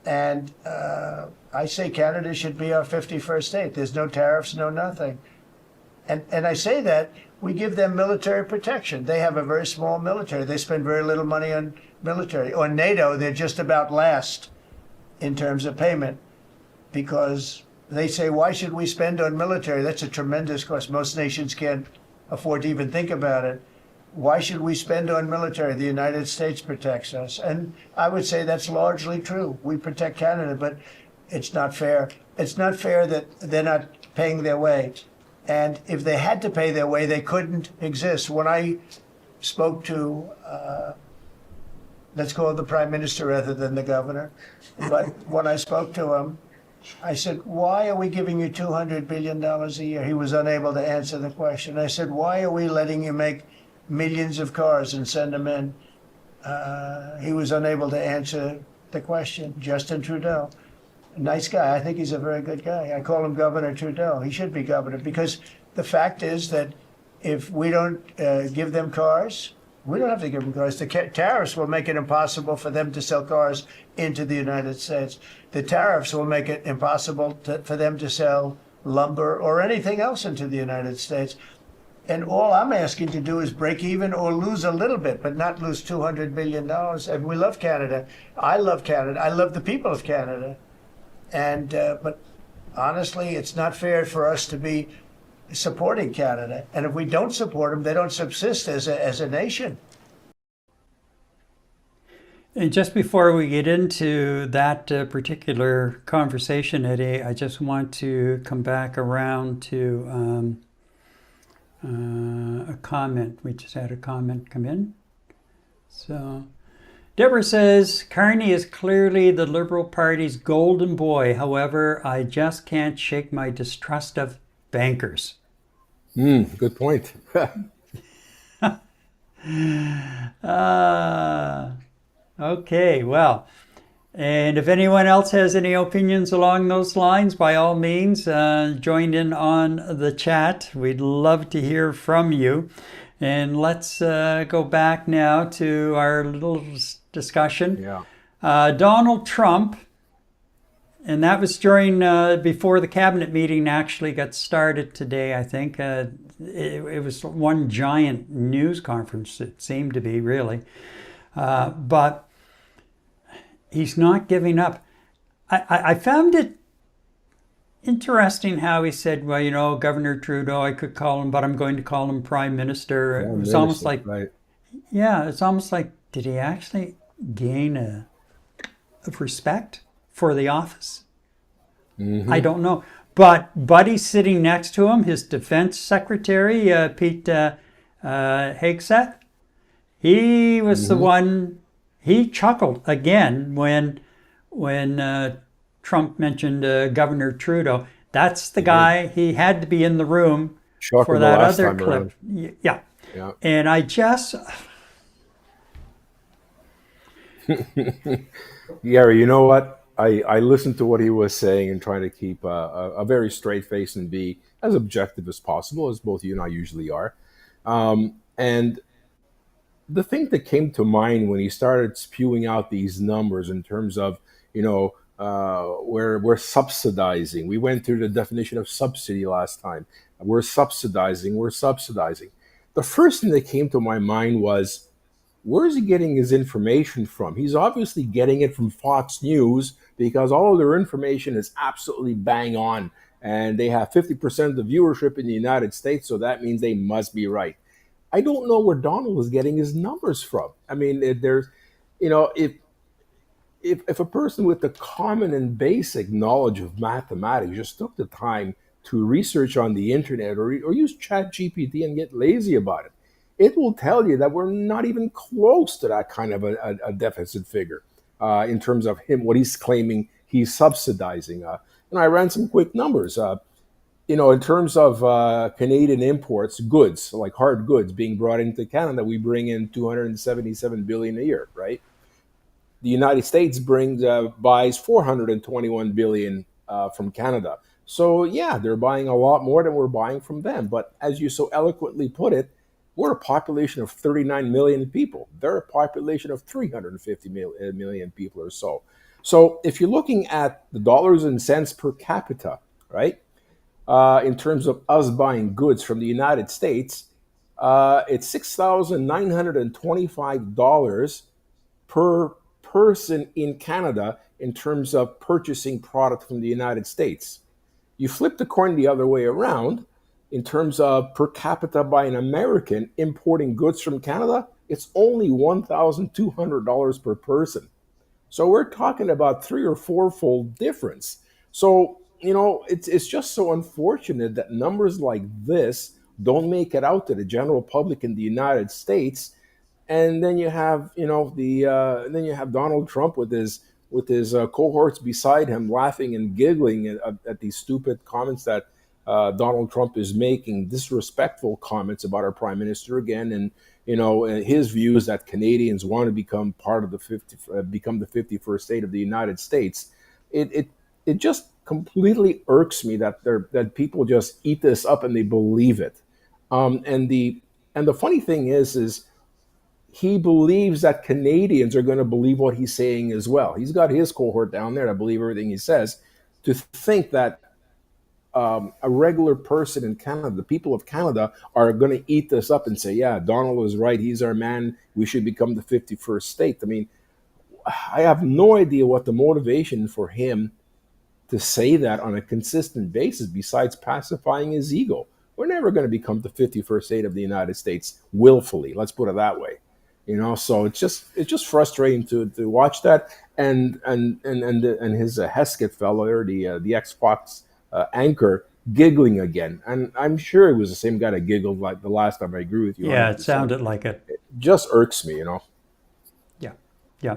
And I say Canada should be our 51st state. There's no tariffs, no nothing. And I say that we give them military protection. They have a very small military. They spend very little money on military. On NATO, they're just about last in terms of payment because they say, why should we spend on military? That's a tremendous cost. Most nations can't afford to even think about it. Why should we spend on military? The United States protects us. And I would say that's largely true. We protect Canada, but it's not fair. It's not fair that they're not paying their way. And if they had to pay their way, they couldn't exist. When I spoke to, let's call it the prime minister rather than the governor, but when I spoke to him, I said, why are we giving you $200 billion a year? He was unable to answer the question. I said, why are we letting you make millions of cars and send them in? He was unable to answer the question. Justin Trudeau, a nice guy. I think he's a very good guy. I call him Governor Trudeau. He should be governor because the fact is that if we don't give them cars, we don't have to give them cars. The tariffs will make it impossible for them to sell cars into the United States. The tariffs will make it impossible for them to sell lumber or anything else into the United States. And all I'm asking to do is break even or lose a little bit, but not lose $200 billion. And we love Canada. I love Canada. I love the people of Canada. And but honestly, it's not fair for us to be supporting Canada. And if we don't support them, they don't subsist as a nation. And just before we get into that particular conversation, Eddie, I just want to come back around to a comment. We just had a comment come in. So Deborah says, Carney is clearly the Liberal Party's golden boy. However, I just can't shake my distrust of bankers. Good point. Okay, well, and if anyone else has any opinions along those lines, by all means, join in on the chat. We'd love to hear from you. And let's go back now to our little discussion. Yeah. Donald Trump, and that was during, before the cabinet meeting actually got started today, I think. It was one giant news conference, it seemed to be, really. But he's not giving up. I found it interesting how he said, well, you know, Governor Trudeau, I could call him, but I'm going to call him Prime Minister. It was almost like, right. Yeah, it's almost like, did he actually gain a respect for the office? I don't know. But Buddy sitting next to him, his defense secretary, Pete Hegseth, he was the one, he chuckled again when Trump mentioned Governor Trudeau. That's the guy, he had to be in the room for that other clip. Yeah. And I just... Gary, you know what? I listened to what he was saying and trying to keep a very straight face and be as objective as possible, as both you and I usually are. And the thing that came to mind when he started spewing out these numbers in terms of, you know, we're subsidizing. We went through the definition of subsidy last time. We're subsidizing. The first thing that came to my mind was, where is he getting his information from? He's obviously getting it from Fox News because all of their information is absolutely bang on. and they have 50% of the viewership in the United States, so that means they must be right. I don't know where Donald is getting his numbers from. I mean, there's, you know, if a person with the common and basic knowledge of mathematics just took the time to research on the internet or use Chat GPT and get lazy about it, it will tell you that we're not even close to that kind of a deficit figure in terms of what he's claiming he's subsidizing. And I ran some quick numbers. In terms of Canadian imports, goods, like hard goods being brought into Canada, we bring in $277 billion a year, right? The United States buys $421 billion from Canada. So yeah, they're buying a lot more than we're buying from them. But as you so eloquently put it, we're a population of 39 million people. They're a population of 350 million people or so. So if you're looking at the dollars and cents per capita, right, in terms of us buying goods from the United States, it's $6,925 per person in Canada in terms of purchasing product from the United States. You flip the coin the other way around, in terms of per capita by an American importing goods from Canada, it's only $1,200 per person. So we're talking about 3 or 4-fold difference. So, it's just so unfortunate that numbers like this don't make it out to the general public in the United States. And then you have, then you have Donald Trump with his cohorts beside him, laughing and giggling at these stupid comments that Donald Trump is making, disrespectful comments about our prime minister again, and his views that Canadians want to become part of the 51st state of the United States. It just completely irks me that people just eat this up and they believe it. And the funny thing is he believes that Canadians are going to believe what he's saying as well. He's got his cohort down there to believe everything he says. To think that a regular person in Canada, the people of Canada, are going to eat this up and say, yeah, Donald is right. He's our man. We should become the 51st state. I mean, I have no idea what the motivation for him to say that on a consistent basis, besides pacifying his ego. We're never going to become the 51st state of the United States willfully. Let's put it that way. So it's just frustrating to watch that, and his Hesketh fellow there, the X-Fox anchor, giggling again, and I'm sure it was the same guy that giggled like the last time. I agree with you. Yeah, it sounded like it. It just irks me, Yeah,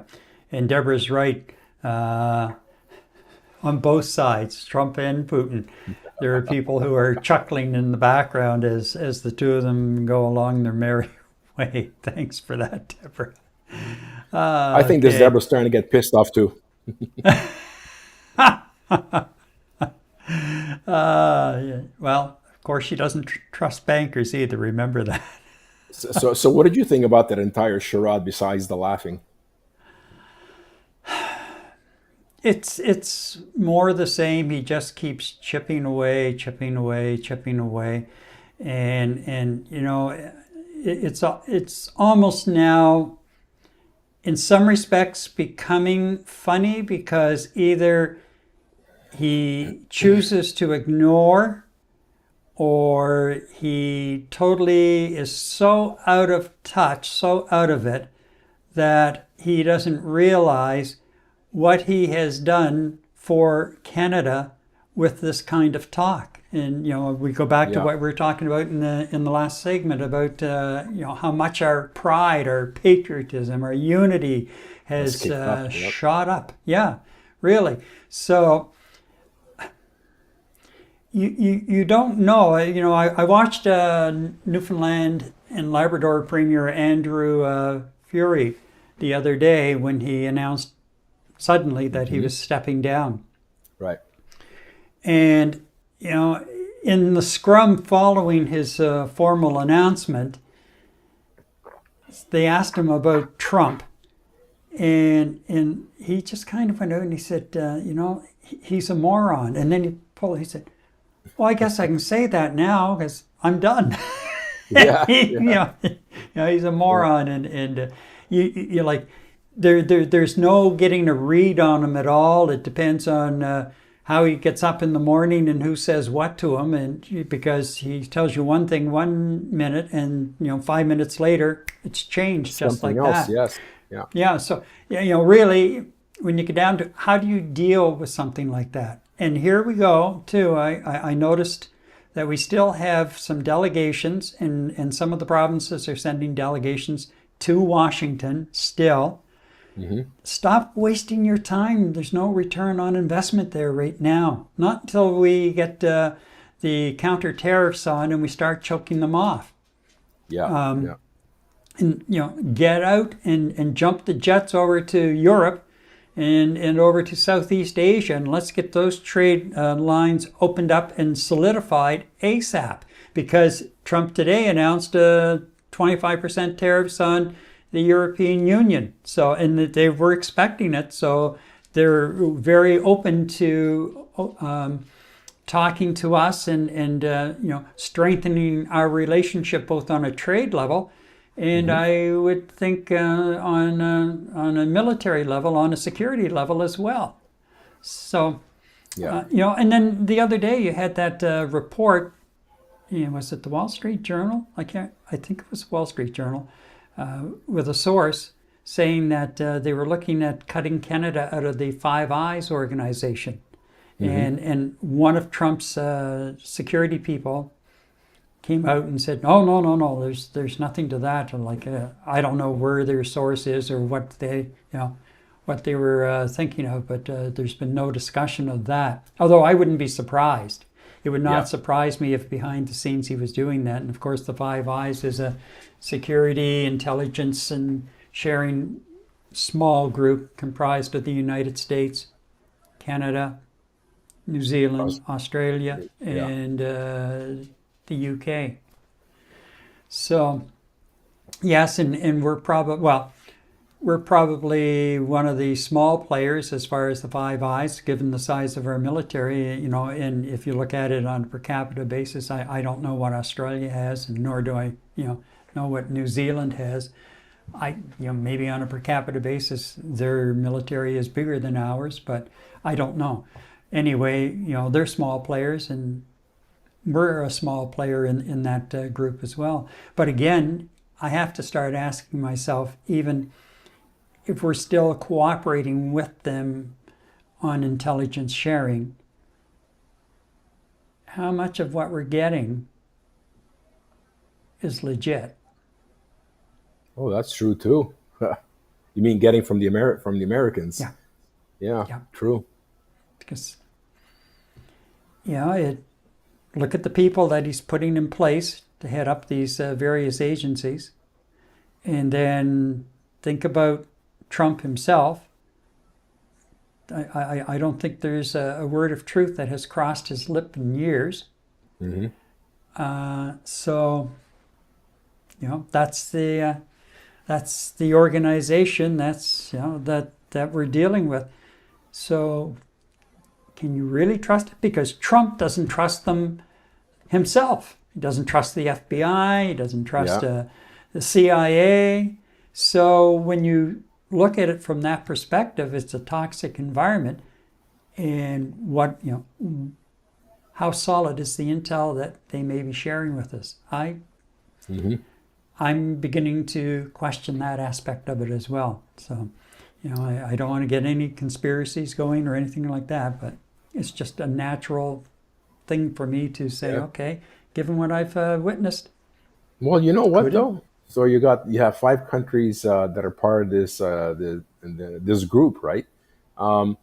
and Deborah's right on both sides, Trump and Putin. There are people who are chuckling in the background as the two of them go along their merry way. Thanks for that, Deborah. I think this Deborah's starting to get pissed off too. Yeah. Well, of course, she doesn't trust bankers either. Remember that. So what did you think about that entire charade besides the laughing? It's more the same. He just keeps chipping away, and it's almost now, in some respects, becoming funny, because either he chooses to ignore, or he totally is so out of touch, so out of it, that he doesn't realize what he has done for Canada with this kind of talk. And we go back to what we were talking about in the last segment about how much our pride, our patriotism, our unity has shot up. Yeah, really. So you don't know. I watched Newfoundland and Labrador Premier Andrew Furey the other day when he announced suddenly that he was stepping down. Right. And, in the scrum following his formal announcement, they asked him about Trump. And he just kind of went out and he said, he's a moron. And then he said, well, I guess I can say that now because I'm done. Yeah. He's a moron. And you're like, there's no getting a read on him at all. It depends on how he gets up in the morning and who says what to him, and because he tells you one thing 1 minute and 5 minutes later it's changed just Something like else, that. yes. Yeah. Yeah, so really, when you get down to how do you deal with something like that? And here we go too. I noticed that we still have some delegations, and some of the provinces are sending delegations to Washington still. Stop wasting your time. There's no return on investment there right now. Not until we get the counter tariffs on and we start choking them off. Yeah. Yeah. And get out and jump the jets over to Europe and over to Southeast Asia, and let's get those trade lines opened up and solidified ASAP. Because Trump today announced 25% tariffs on the European Union. So, and they were expecting it. So they're very open to talking to us and strengthening our relationship both on a trade level and I would think on a military level, on a security level as well. So, Yeah. and then the other day you had that report. Was it the Wall Street Journal? I think it was Wall Street Journal, with a source saying that they were looking at cutting Canada out of the Five Eyes organization, and one of Trump's security people came out and said, no, there's nothing to that. And I don't know where their source is or what they were thinking of, but there's been no discussion of that. Although I wouldn't be surprised. It would not surprise me if behind the scenes he was doing that. And of course, the Five Eyes is a security, intelligence, and sharing small group comprised of the United States, Canada, New Zealand, Australia, and the UK. So, yes, and we're probably one of the small players as far as the Five Eyes, given the size of our military. And if you look at it on a per capita basis, I don't know what Australia has, and nor do I, know what New Zealand has. Maybe on a per capita basis, their military is bigger than ours, but I don't know. Anyway, they're small players, and we're a small player in that group as well. But again, I have to start asking myself, even if we're still cooperating with them on intelligence sharing, how much of what we're getting is legit? Oh, that's true too. You mean getting from the Americans? Yeah. Yeah. True. Because look at the people that he's putting in place to head up these various agencies, and then think about Trump himself. I don't think there's a word of truth that has crossed his lip in years. So, that's the organization that we're dealing with. So, can you really trust it? Because Trump doesn't trust them himself. He doesn't trust the FBI. He doesn't trust the CIA. So when you look at it from that perspective, it's a toxic environment. And how solid is the intel that they may be sharing with us? I'm beginning to question that aspect of it as well. So, I don't want to get any conspiracies going or anything like that, but it's just a natural thing for me to say, okay, given what I've witnessed. Well, you know what though? So you have 5 countries that are part of this this group, right? I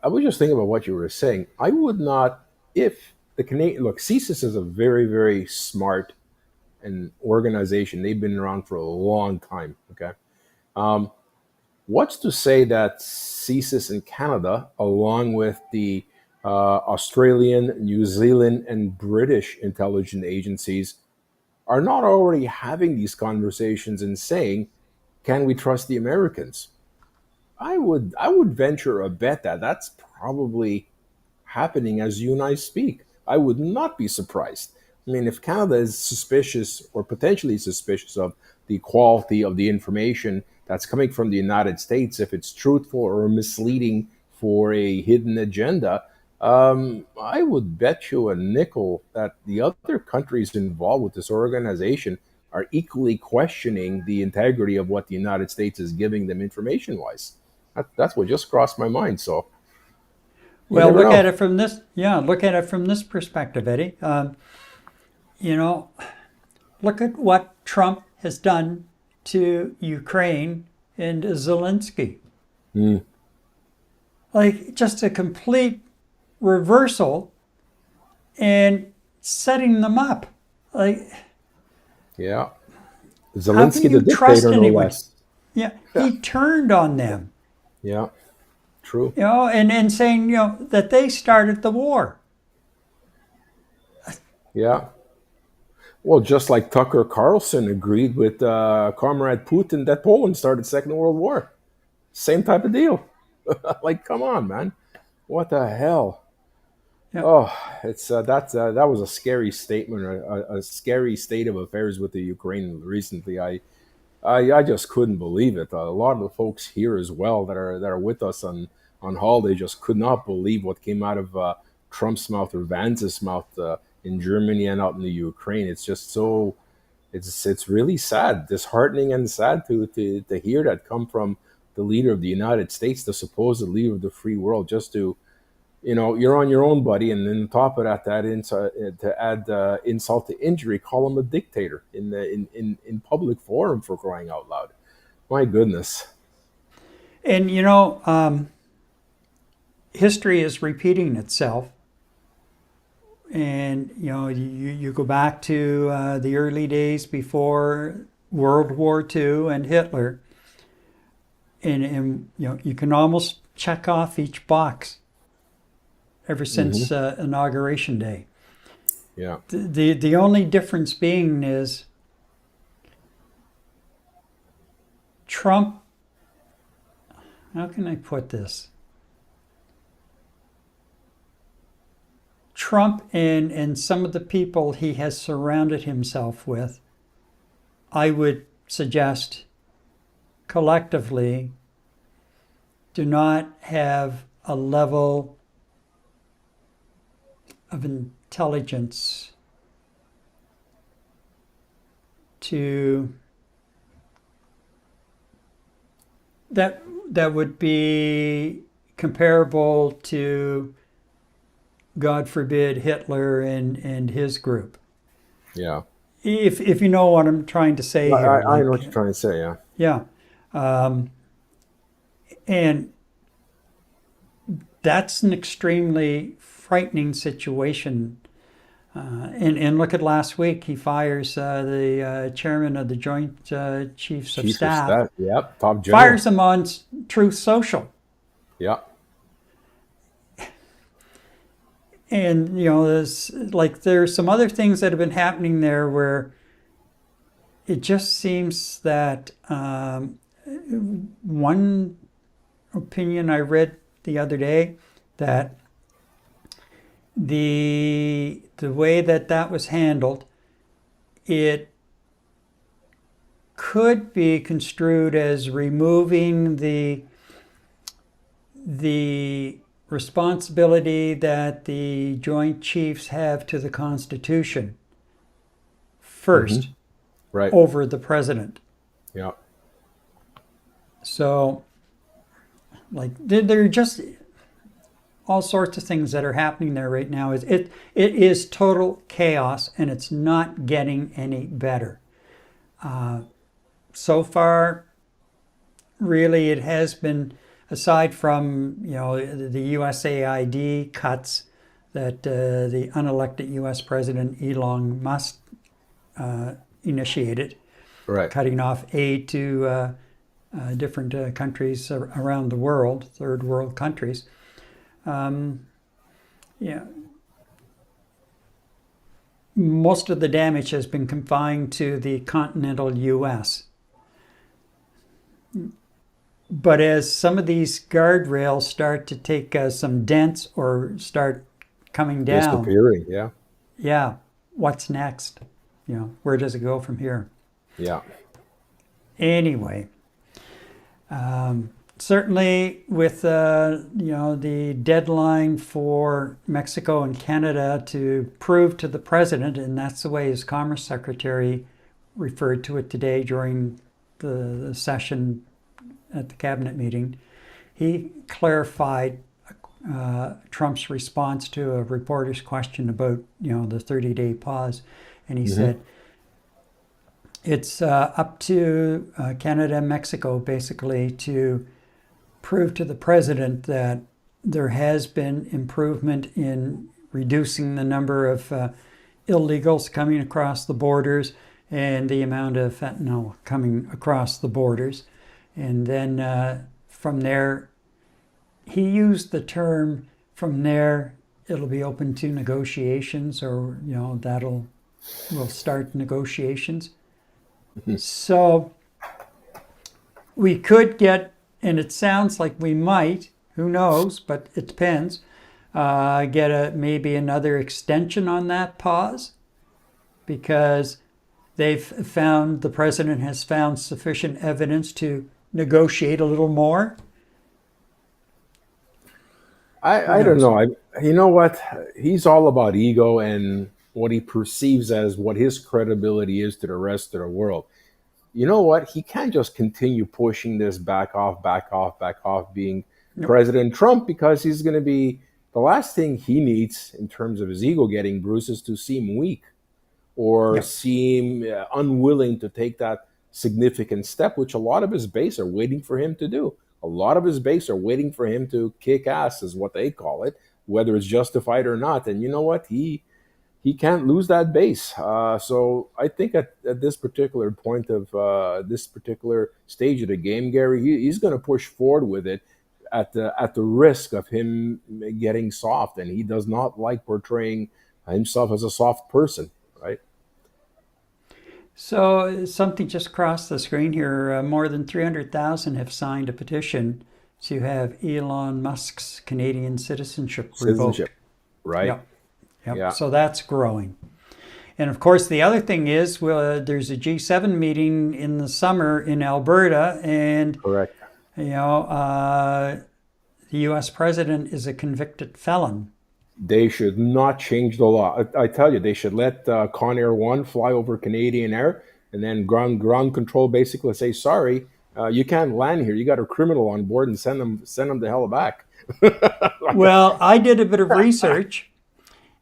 was just thinking about what you were saying. I would not, if the Canadian CSIS is a very, very smart an organization. They've been around for a long time. Okay. What's to say that CSIS in Canada, along with the Australian, New Zealand, and British intelligence agencies, are not already having these conversations and saying, "Can we trust the Americans?" I would venture a bet that that's probably happening as you and I speak. I would not be surprised. I mean, if Canada is suspicious or potentially suspicious of the quality of the information that's coming from the United States, if it's truthful or misleading for a hidden agenda, I would bet you a nickel that the other countries involved with this organization are equally questioning the integrity of what the United States is giving them information-wise. That's what just crossed my mind. So, you Well, never look know. at it from this. Yeah, look at it from this perspective, Eddie. You know, look at what Trump has done to Ukraine and Zelensky. Like, just a complete reversal and setting them up. Like, Yeah. how can Zelensky, the you trust dictator, no anybody? less. Yeah, he turned on them, Yeah, true. and saying, that they started the war. Yeah. Well, just like Tucker Carlson agreed with Comrade Putin that Poland started Second World War. Same type of deal. Like, come on, man. What the hell? Yeah. Oh, it's that was a scary statement, a scary state of affairs with the Ukraine recently. I just couldn't believe it. A lot of the folks here as well that are with us on holiday just could not believe what came out of Trump's mouth or Vance's mouth in Germany and out in the Ukraine. It's just so it's really sad, disheartening, and sad to hear that come from the leader of the United States, the supposed leader of the free world, just to you're on your own, buddy, and then on top of that, to add insult to injury, call him a dictator in public forum, for crying out loud. My goodness. And, history is repeating itself. And, you go back to the early days before World War II and Hitler, and you can almost check off each box ever since Inauguration Day. Yeah. The only difference being is Trump, how can I put this? Trump and some of the people he has surrounded himself with, I would suggest collectively do not have a level of intelligence that would be comparable to, God forbid, Hitler and his group. Yeah. If you know what I'm trying to say here. I know what you're trying to say. Yeah. Yeah. And that's an extremely frightening situation. And look at last week, he fires the chairman of the Joint Chiefs of Staff. Yep. Top general. Fires him on Truth Social. Yeah. And, there's some other things that have been happening there where it just seems that one opinion I read the other day, that the way that was handled, it could be construed as removing the responsibility that the Joint Chiefs have to the Constitution first, Right. over the president. Yeah. So, there are just all sorts of things that are happening there right now. It is total chaos, and it's not getting any better. So far, really, it has been, aside from the USAID cuts that the unelected U.S. President Elon Musk initiated, Right. cutting off aid to different countries around the world, third world countries. Most of the damage has been confined to the continental U.S. But as some of these guardrails start to take some dents or start coming down, Disappearing. Yeah. yeah, what's next? Where does it go from here? Yeah. Anyway, certainly with the deadline for Mexico and Canada to prove to the president, and that's the way his Commerce Secretary referred to it today during the session at the cabinet meeting, he clarified Trump's response to a reporter's question about the 30-day pause, and he said it's up to Canada and Mexico basically to prove to the president that there has been improvement in reducing the number of illegals coming across the borders and the amount of fentanyl coming across the borders. And then from there, he used the term, from there, it'll be open to negotiations, or, we'll start negotiations. So we could get, and it sounds like we might, who knows, but it depends, get maybe another extension on that pause, because the president has found sufficient evidence to negotiate a little more. I don't know. You know what? He's all about ego and what he perceives as what his credibility is to the rest of the world. You know what? He can't just continue pushing this back off, being President Trump, because he's going to be, the last thing he needs in terms of his ego getting bruised is to seem weak or seem unwilling to take that significant step, which a lot of his base are waiting for him to do. A lot of his base are waiting for him to kick ass, is what they call it, whether it's justified or not. And you know what? He can't lose that base. So I think at this particular point of this particular stage of the game, Gary, he's going to push forward with it at the risk of him getting soft. And he does not like portraying himself as a soft person, right? So something just crossed the screen here. More than 300,000 have signed a petition to have Elon Musk's Canadian citizenship revoked. Right? Yep. Yeah. So that's growing. And of course, the other thing is, there's a G7 meeting in the summer in Alberta, and Correct. The U.S. president is a convicted felon. They should not change the law. I tell you, they should let Conair 1 fly over Canadian air, and then ground control basically say, sorry, you can't land here. You got a criminal on board, and send them the hell back. Well, I did a bit of research,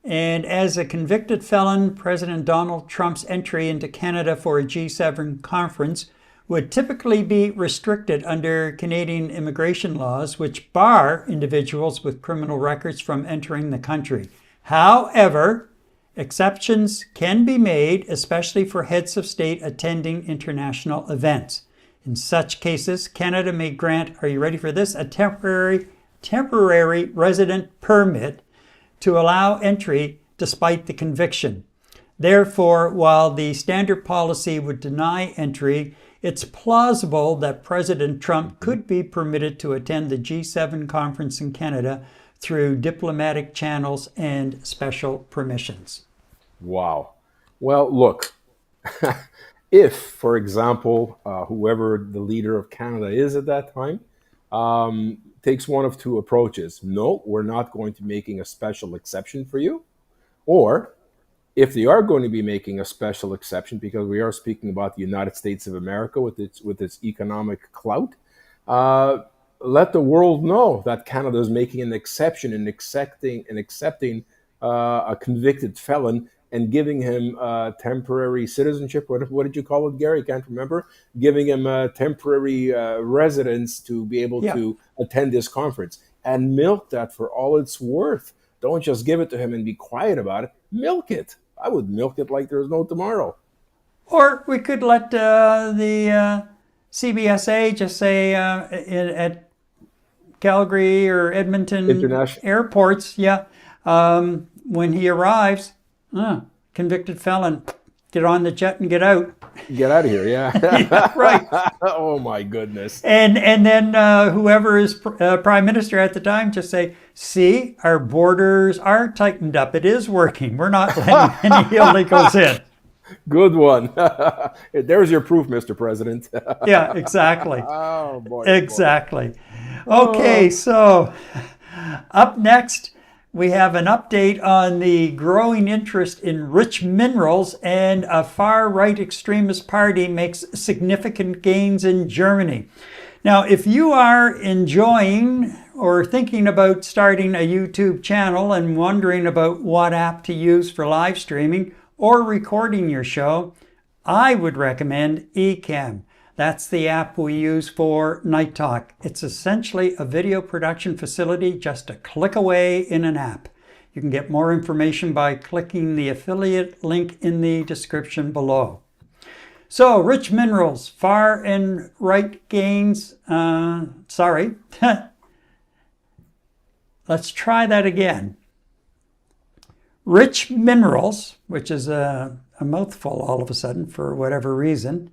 and as a convicted felon, President Donald Trump's entry into Canada for a G7 conference would typically be restricted under Canadian immigration laws, which bar individuals with criminal records from entering the country. However, exceptions can be made, especially for heads of state attending international events. In such cases, Canada may grant, are you ready for this, a temporary resident permit to allow entry despite the conviction. Therefore, while the standard policy would deny entry, it's plausible that President Trump could be permitted to attend the G7 conference in Canada through diplomatic channels and special permissions. Wow. Well, look, if, for example, whoever the leader of Canada is at that time, takes one of two approaches. No, we're not going to be making a special exception for you. Or, if they are going to be making a special exception, because we are speaking about the United States of America with its economic clout, let the world know that Canada is making an exception in accepting a convicted felon and giving him temporary citizenship. What did you call it, Gary? I can't remember. Giving him a temporary residence to be able to attend this conference, and milk that for all it's worth. Don't just give it to him and be quiet about it. Milk it. I would milk it like there's no tomorrow. Or we could let the CBSA just say at Calgary or Edmonton International airports, when he arrives, convicted felon, get on the jet and get out. Get out of here, yeah. Yeah, right. Oh my goodness. And then whoever is prime minister at the time just say, see, our borders are tightened up. It is working. We're not letting any illegals in. Good one. There's your proof, Mr. President. Yeah, exactly. Oh boy. Exactly. Okay, so up next, we have an update on the growing interest in rich minerals, and a far-right extremist party makes significant gains in Germany. Now, if you are enjoying or thinking about starting a YouTube channel and wondering about what app to use for live streaming or recording your show, I would recommend Ecamm. That's the app we use for Night Talk. It's essentially a video production facility just a click away in an app. You can get more information by clicking the affiliate link in the description below. So, rich minerals, far and right gains, sorry. Let's try that again. Rich minerals, which is a mouthful all of a sudden for whatever reason,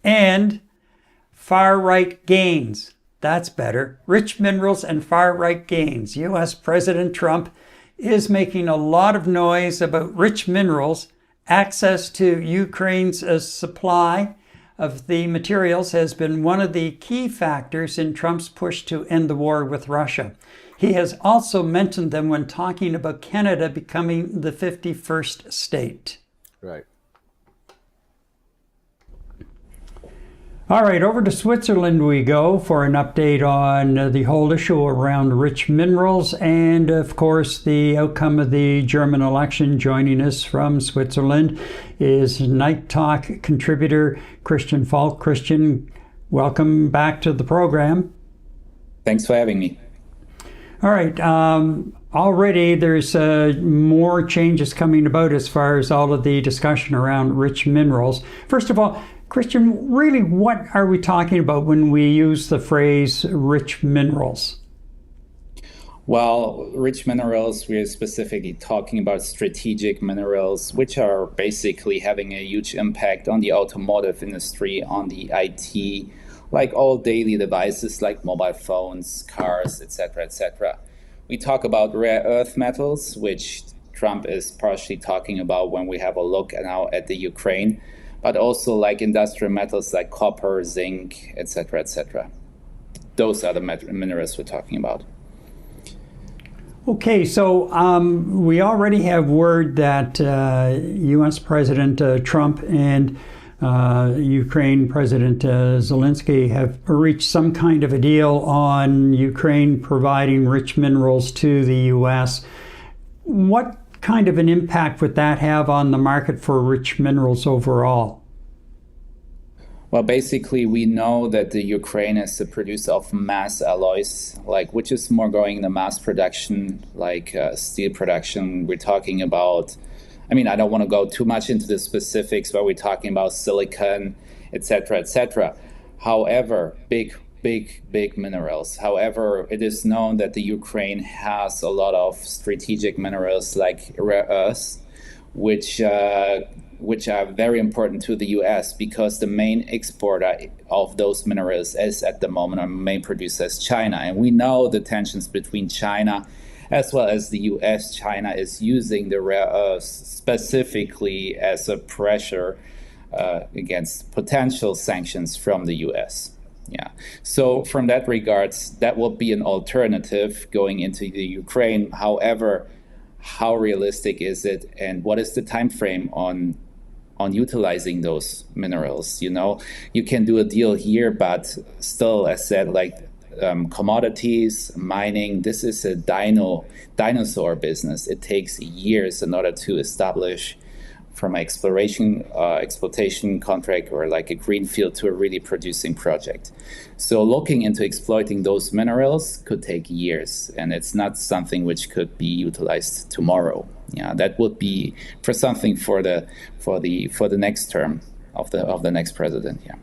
and far-right gains. That's better. Rich minerals and far-right gains. U.S. President Trump is making a lot of noise about rich minerals. Access to Ukraine's supply of the materials has been one of the key factors in Trump's push to end the war with Russia. He has also mentioned them when talking about Canada becoming the 51st state. Right. All right, over to Switzerland we go for an update on the whole issue around rich minerals and, of course, the outcome of the German election. Joining us from Switzerland is Night Talk contributor Christian Falk. Christian, welcome back to the program. Thanks for having me. All right. Already there's more changes coming about as far as all of the discussion around rich minerals. First of all, Christian, really what are we talking about when we use the phrase rich minerals? Well, rich minerals, we're specifically talking about strategic minerals, which are basically having a huge impact on the automotive industry, on the IT, like all daily devices like mobile phones, cars, etc., etc. We talk about rare earth metals, which Trump is partially talking about when we have a look now at the Ukraine, but also like industrial metals like copper, zinc, etc., etc. Those are the minerals we're talking about. Okay, so we already have word that U.S. President Trump and Ukraine President Zelensky have reached some kind of a deal on Ukraine providing rich minerals to the U.S. What kind of an impact would that have on the market for rich minerals overall? Well, basically, we know that the Ukraine is a producer of mass alloys, which is more going in the mass production, like steel production. We're talking about, I don't want to go too much into the specifics, but we're talking about silicon, etc., etc. However, big minerals. However, it is known that the Ukraine has a lot of strategic minerals like rare earths, which are very important to the U.S. because the main exporter of those minerals is at the moment our main producer is China. And we know the tensions between China as well as the U.S. China is using the rare earths specifically as a pressure against potential sanctions from the U.S. Yeah. So from that regards, that will be an alternative going into the Ukraine. However, how realistic is it, and what is the time frame on utilizing those minerals? You can do a deal here, but still, as said, commodities, mining, this is a dinosaur business. It takes years in order to establish from an exploitation contract or like a greenfield to a really producing project. So looking into exploiting those minerals could take years, and it's not something which could be utilized tomorrow. Yeah, that would be for something for the next term of the next president. Yeah.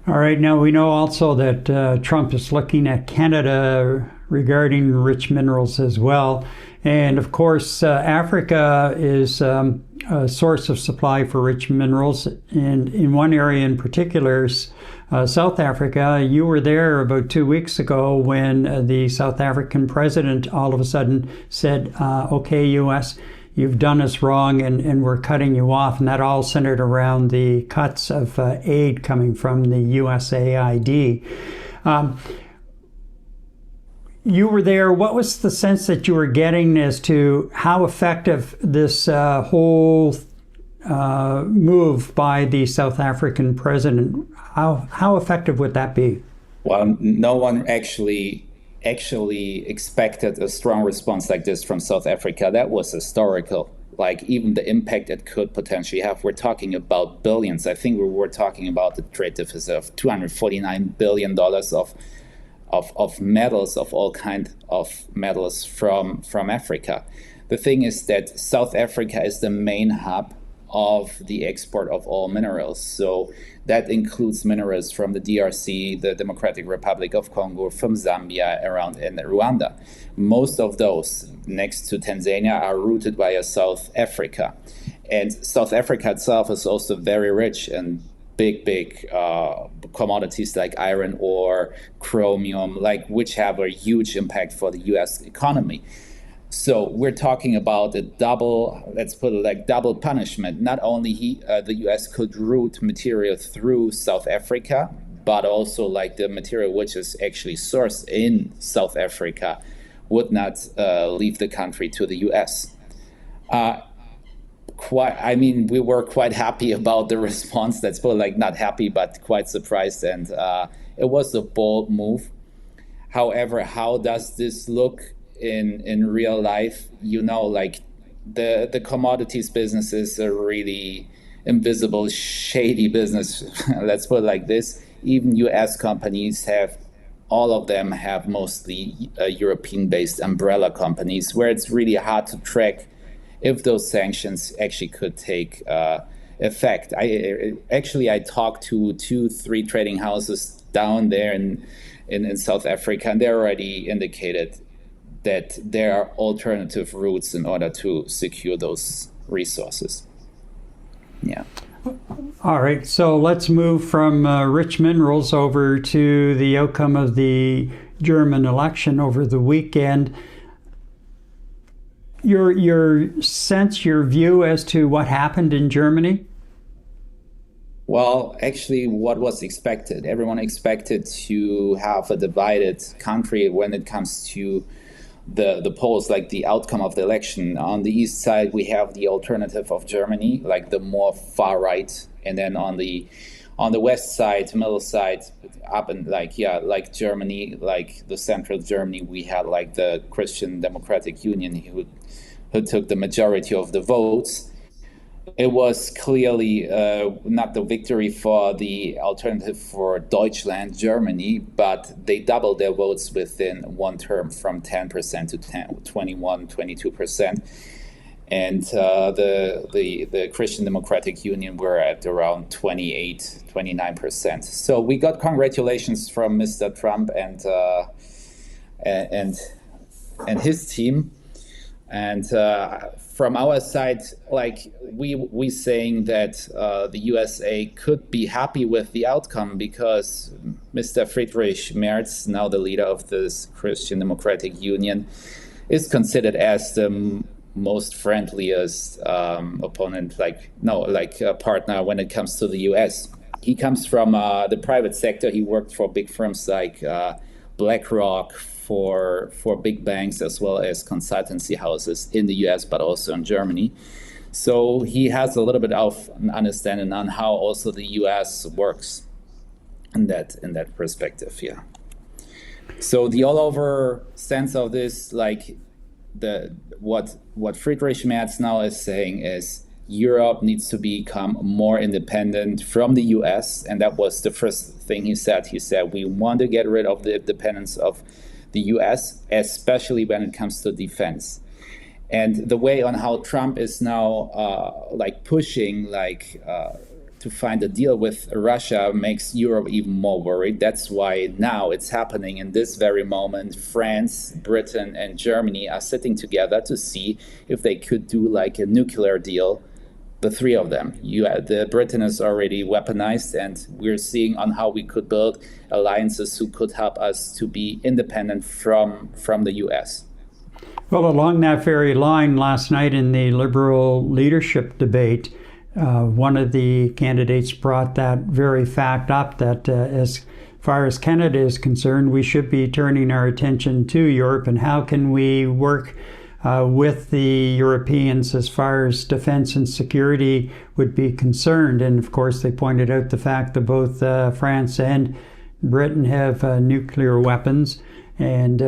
All right. Now we know also that Trump is looking at Canada regarding rich minerals as well, and of course Africa is a source of supply for rich minerals. And in one area in particular, South Africa. You were there about 2 weeks ago when the South African president all of a sudden said, okay, U.S., you've done us wrong and we're cutting you off. And that all centered around the cuts of aid coming from the USAID. You were there. What was the sense that you were getting as to how effective this whole move by the South African president, how effective would that be? Well, no one actually expected a strong response like this from South Africa. That was historical. Like, even the impact it could potentially have. We're talking about billions. I think we were talking about the trade deficit of $249 billion of metals, of all kinds of metals from Africa. The thing is that South Africa is the main hub of the export of all minerals. So that includes minerals from the DRC, the Democratic Republic of Congo, from Zambia, around in Rwanda. Most of those, next to Tanzania, are routed via South Africa. And South Africa itself is also very rich in big commodities like iron ore, chromium, which have a huge impact for the US economy. So we're talking about a double, let's put it like double punishment. Not only the US could route material through South Africa, but also like the material which is actually sourced in South Africa would not leave the country to the US. We were quite happy about the response. Let's put it like not happy, but quite surprised. And it was a bold move. However, how does this look in real life? The commodities business is a really invisible, shady business. Let's put it like this. Even US companies all of them have mostly European-based umbrella companies, where it's really hard to track if those sanctions actually could take effect. I talked to 2-3 trading houses down there in South Africa, and they already indicated that there are alternative routes in order to secure those resources. Yeah. All right, so let's move from rich minerals over to the outcome of the German election over the weekend. Your sense, your view as to what happened in Germany? Well, actually, what was expected? Everyone expected to have a divided country when it comes to the polls, like the outcome of the election. On the east side, we have the alternative of Germany, like the more far right, and then on the west side, middle side, up and like Germany, like the central Germany, we had like the Christian Democratic Union who took the majority of the votes. It was clearly not the victory for the alternative for Deutschland, Germany, but they doubled their votes within one term from 10% to 22%. And the Christian Democratic Union were at around 29%. So we got congratulations from Mr. Trump and his team. And from our side, like we saying that the USA could be happy with the outcome because Mr. Friedrich Merz, now the leader of this Christian Democratic Union, is considered as the most friendliest opponent, partner when it comes to the US. He comes from the private sector. He worked for big firms like BlackRock, for big banks, as well as consultancy houses in the US, but also in Germany. So he has a little bit of an understanding on how also the US works in that perspective, yeah. So the all over sense of this, like what Friedrich Merz now is saying is Europe needs to become more independent from the US, and that was the first thing he said. He said we want to get rid of the dependence of the US, especially when it comes to defense. And the way on how Trump is now pushing to find a deal with Russia makes Europe even more worried. That's why now it's happening in this very moment. France, Britain, and Germany are sitting together to see if they could do like a nuclear deal, the three of them. The Britain is already weaponized, and we're seeing on how we could build alliances who could help us to be independent from the US. Well, along that very line, last night in the Liberal leadership debate, one of the candidates brought that very fact up that as far as Canada is concerned, we should be turning our attention to Europe and how can we work with the Europeans as far as defense and security would be concerned. And of course, they pointed out the fact that both France and Britain have nuclear weapons. And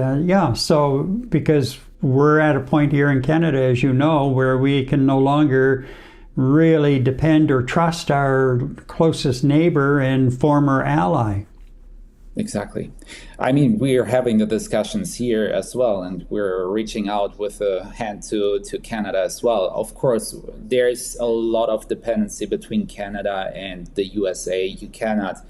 so because we're at a point here in Canada, as you know, where we can no longer really depend or trust our closest neighbor and former ally. Exactly. I mean, we are having the discussions here as well, and we're reaching out with a hand to Canada as well. Of course, there's a lot of dependency between Canada and the USA. You cannot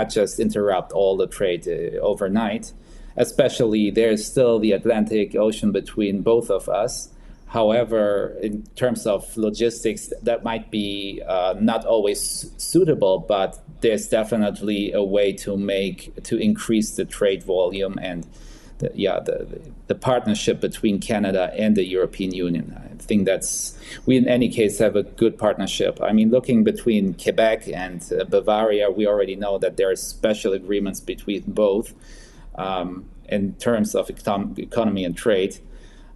just interrupt all the trade overnight. Especially, there's still the Atlantic Ocean between both of us. However, in terms of logistics, that might be not always suitable, but there's definitely a way to increase the trade volume and the partnership between Canada and the European Union. I think we in any case have a good partnership. I mean, looking between Quebec and Bavaria, we already know that there are special agreements between both. In terms of economy and trade,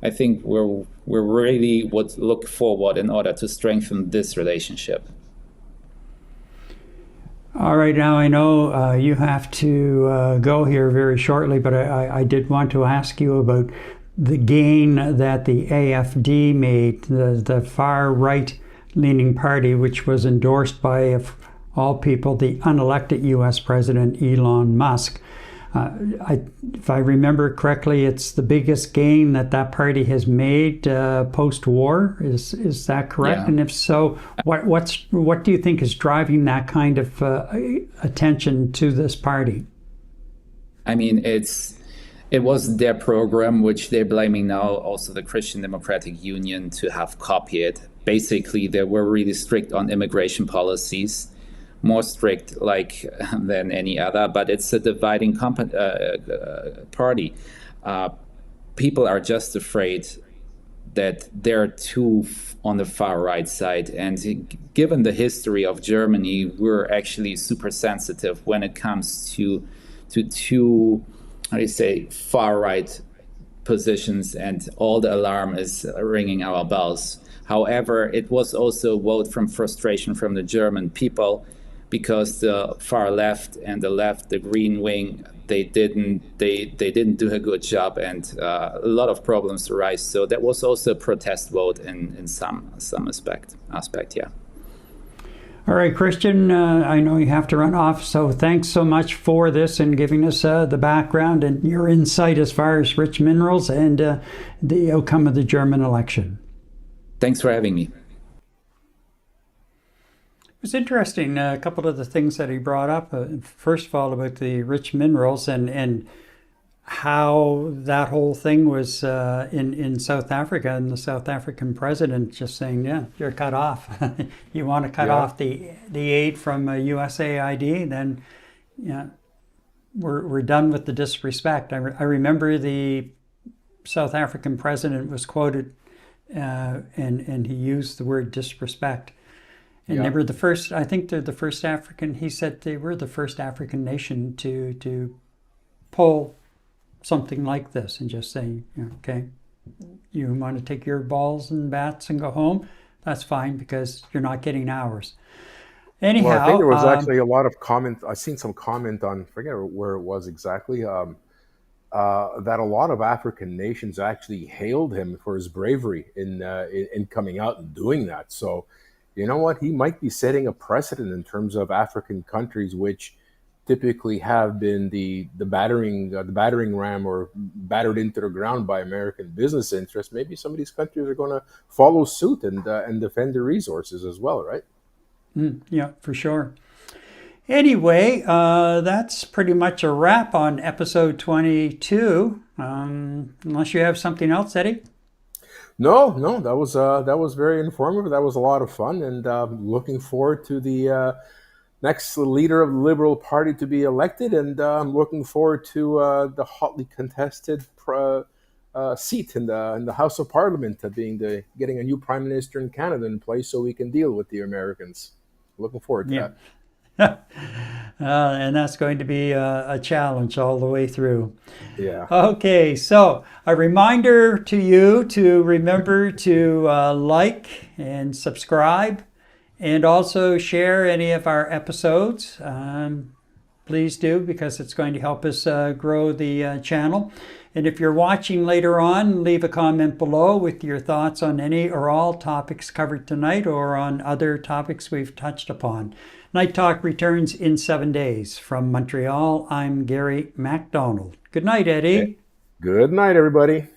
I think we're really would look forward in order to strengthen this relationship. All right, now I know you have to go here very shortly, but I did want to ask you about the gain that the AFD made, the far right-leaning party, which was endorsed by, of all people, the unelected U.S. President Elon Musk. If I remember correctly, it's the biggest gain that party has made post-war. Is that correct? Yeah. And if so, what do you think is driving that kind of attention to this party? I mean, it was their program, which they're blaming now also the Christian Democratic Union to have copied. Basically, they were really strict on immigration policies. More strict than any other, but it's a dividing party. People are just afraid that they're too on the far right side. And given the history of Germany, we're actually super sensitive when it comes to far right positions, and all the alarm is ringing our bells. However, it was also a vote from frustration from the German people, because the far left and the Green Wing, they didn't do a good job, and a lot of problems arise. So that was also a protest vote in some aspect. Yeah. All right, Christian, I know you have to run off, so thanks so much for this and giving us the background and your insight as far as rich minerals and the outcome of the German election. Thanks for having me. It was interesting, a couple of the things that he brought up. First of all, about the rich minerals and how that whole thing was in South Africa, and the South African president just saying, yeah, you're cut off. You want to cut off the aid from USAID, then we're done with the disrespect. I remember the South African president was quoted and he used the word disrespect. And they were the first, I think they're the first African, he said they were the first African nation to pull something like this and just say, okay, you want to take your balls and bats and go home? That's fine, because you're not getting ours. Anyhow, well, I think there was actually a lot of comment. I've seen some comment on, I forget where it was exactly, that a lot of African nations actually hailed him for his bravery in coming out and doing that. So, you know what? He might be setting a precedent in terms of African countries, which typically have been the battering ram or battered into the ground by American business interests. Maybe some of these countries are going to follow suit and defend their resources as well, right? Yeah, for sure. Anyway, that's pretty much a wrap on episode 22. Unless you have something else, Eddie? No, that was very informative. That was a lot of fun, and looking forward to the next leader of the Liberal Party to be elected, and I'm looking forward to the hotly contested seat in the House of Parliament, getting a new prime minister in Canada in place so we can deal with the Americans. Looking forward to that. And that's going to be a challenge all the way through. Yeah. Okay, so a reminder to you to remember to like and subscribe, and also share any of our episodes. Please do, because it's going to help us grow the channel. And if you're watching later on, leave a comment below with your thoughts on any or all topics covered tonight or on other topics we've touched upon. Night Talk returns in 7 days. From Montreal, I'm Gary MacDonald. Good night, Eddie. Good night, everybody.